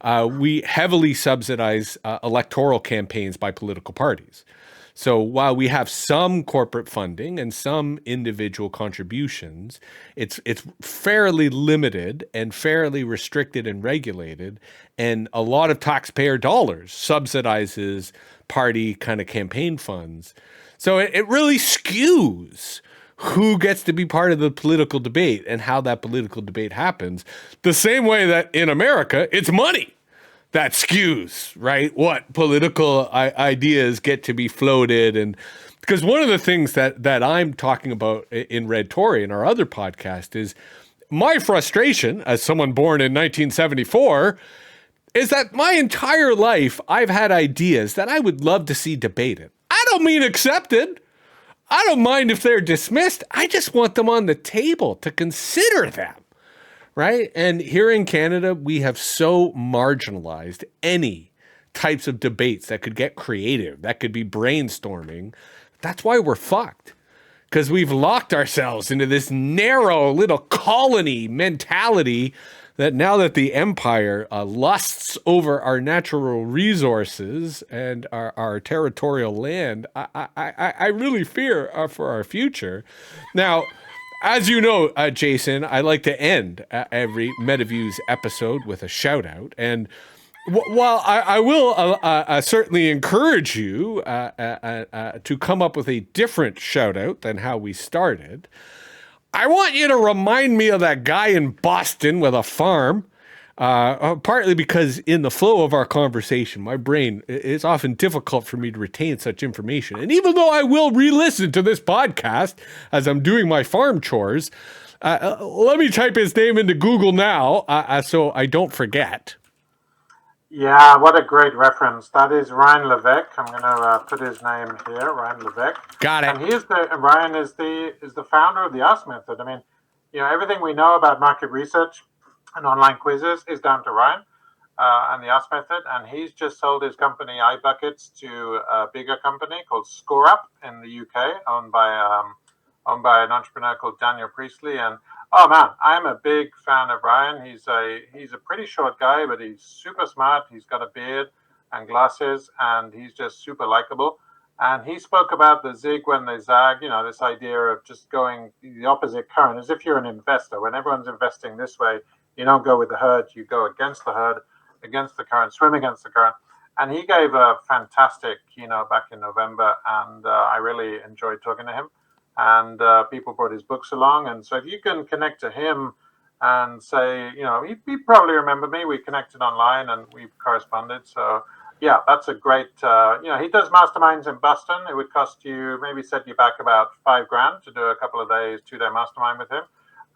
we heavily subsidize electoral campaigns by political parties. So while we have some corporate funding and some individual contributions, it's fairly limited and fairly restricted and regulated. And a lot of taxpayer dollars subsidizes party kind of campaign funds. So it really skews who gets to be part of the political debate and how that political debate happens. The same way that in America, it's money that skews, right? What political ideas get to be floated. And because one of the things that I'm talking about in Red Tory in our other podcast is my frustration as someone born in 1974 is that my entire life I've had ideas that I would love to see debated. I don't mean accepted. I don't mind if they're dismissed. I just want them on the table to consider them. Right? And here in Canada, we have so marginalized any types of debates that could get creative, that could be brainstorming. That's why we're fucked. Because we've locked ourselves into this narrow little colony mentality that now that the empire lusts over our natural resources and our territorial land, I really fear for our future. Now, as you know, Jason, I like to end every MetaViews episode with a shout out. And while I will certainly encourage you to come up with a different shout out than how we started, I want you to remind me of that guy in Boston with a farm, partly because in the flow of our conversation, my brain, it's often difficult for me to retain such information. And even though I will re-listen to this podcast as I'm doing my farm chores, let me type his name into Google now so I don't forget. Yeah, what a great reference. That is Ryan Levesque. I'm going to put his name here, Ryan Levesque. Got it. And Ryan is the founder of the Ask Method. I mean, everything we know about market research and online quizzes is down to Ryan and the Ask Method. And he's just sold his company iBuckets to a bigger company called ScoreUp in the UK, owned by an entrepreneur called Daniel Priestley. And oh man, I'm a big fan of Ryan. He's a pretty short guy, but he's super smart. He's got a beard and glasses, and he's just super likable. And he spoke about the zig when they zag, this idea of just going the opposite current, as if you're an investor. When everyone's investing this way, you don't go with the herd, you go against the herd, against the current, swim against the current. And he gave a fantastic keynote back in November, and I really enjoyed talking to him. And people brought his books along. And so if you can connect to him and say, he probably remember me. We connected online and we've corresponded. So, yeah, that's a great, he does masterminds in Boston. It would cost you, maybe set you back about $5,000 to do a couple of days, 2-day mastermind with him.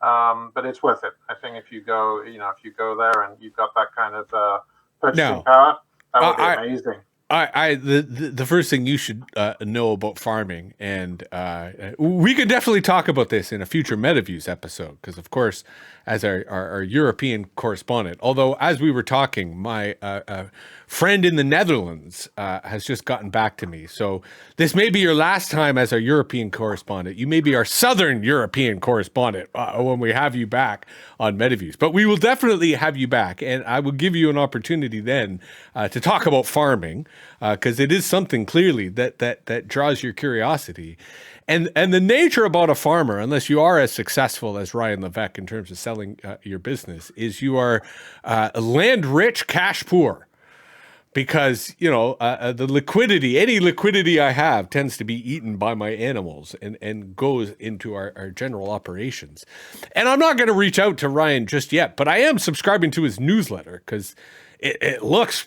But it's worth it. I think if you go there and you've got that kind of purchasing power, that would be amazing. The first thing you should know about farming, and we could definitely talk about this in a future MetaViews episode, because of course, as our European correspondent, although as we were talking, my friend in the Netherlands has just gotten back to me. So this may be your last time as our European correspondent. You may be our Southern European correspondent when we have you back on MetaViews. But we will definitely have you back, and I will give you an opportunity then to talk about farming, because it is something clearly that draws your curiosity. And the nature about a farmer, unless you are as successful as Ryan Levesque in terms of selling your business, is you are land rich, cash poor. Because, the liquidity, any liquidity I have tends to be eaten by my animals and goes into our general operations. And I'm not going to reach out to Ryan just yet, but I am subscribing to his newsletter because it looks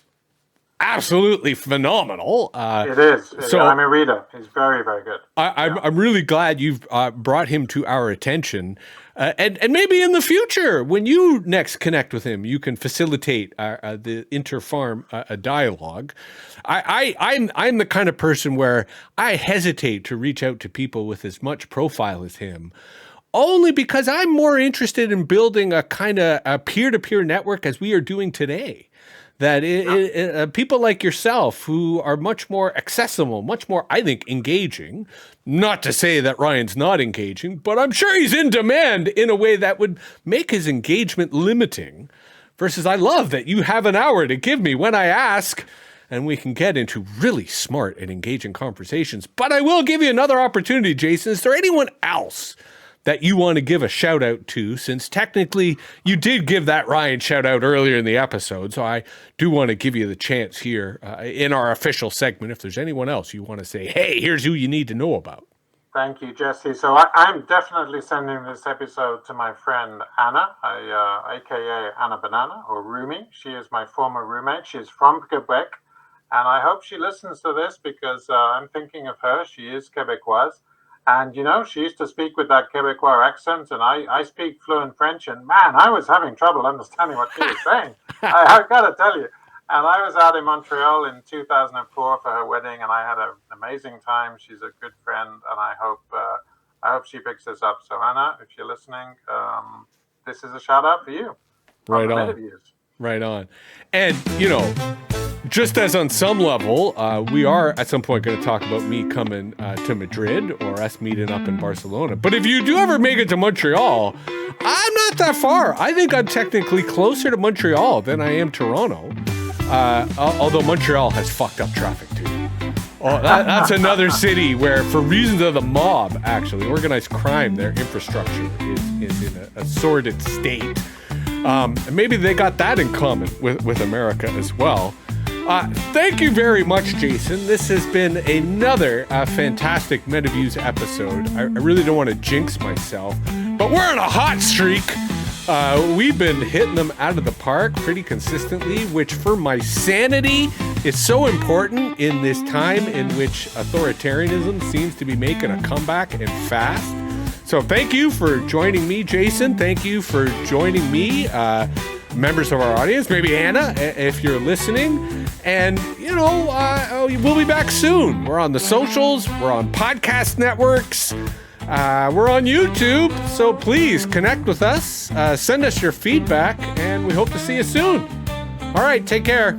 absolutely phenomenal. It is. So I'm a reader. He's very, very good. I'm really glad you've brought him to our attention. And maybe in the future, when you next connect with him, you can facilitate the inter-farm dialogue. I'm the kind of person where I hesitate to reach out to people with as much profile as him, only because I'm more interested in building a kind of a peer-to-peer network as we are doing today. That people like yourself who are much more accessible, much more, I think, engaging. Not to say that Ryan's not engaging, but I'm sure he's in demand in a way that would make his engagement limiting. Versus I love that you have an hour to give me when I ask, and we can get into really smart and engaging conversations. But I will give you another opportunity, Jason. Is there anyone else that you want to give a shout out to, since technically you did give that Ryan shout out earlier in the episode. So I do want to give you the chance here in our official segment. If there's anyone else you want to say, hey, here's who you need to know about. Thank you, Jesse. So I'm definitely sending this episode to my friend Anna, aka Anna Banana, or Rumi. She is my former roommate. She's from Quebec. And I hope she listens to this because I'm thinking of her. She is Quebecoise. And, she used to speak with that Quebecois accent, and I speak fluent French, and man, I was having trouble understanding what she was saying. I've got to tell you. And I was out in Montreal in 2004 for her wedding, and I had an amazing time. She's a good friend, and I hope she picks this up. So, Anna, if you're listening, this is a shout out for you. Right on. Right on. And, just as on some level, we are at some point going to talk about me coming to Madrid or us meeting up in Barcelona. But if you do ever make it to Montreal, I'm not that far. I think I'm technically closer to Montreal than I am Toronto. Although Montreal has fucked up traffic too. Oh, that's another city where, for reasons of the mob, actually, organized crime, their infrastructure is in a sordid state. And maybe they got that in common with America as well. Thank you very much, Jason. This has been another fantastic MetaViews episode. I really don't want to jinx myself, but we're on a hot streak. We've been hitting them out of the park pretty consistently, which for my sanity is so important in this time in which authoritarianism seems to be making a comeback and fast. So thank you for joining me, Jason. Thank you for joining me, members of our audience, maybe Anna, if you're listening. And, we'll be back soon. We're on the socials. We're on podcast networks. We're on YouTube. So please connect with us. Send us your feedback. And we hope to see you soon. All right. Take care.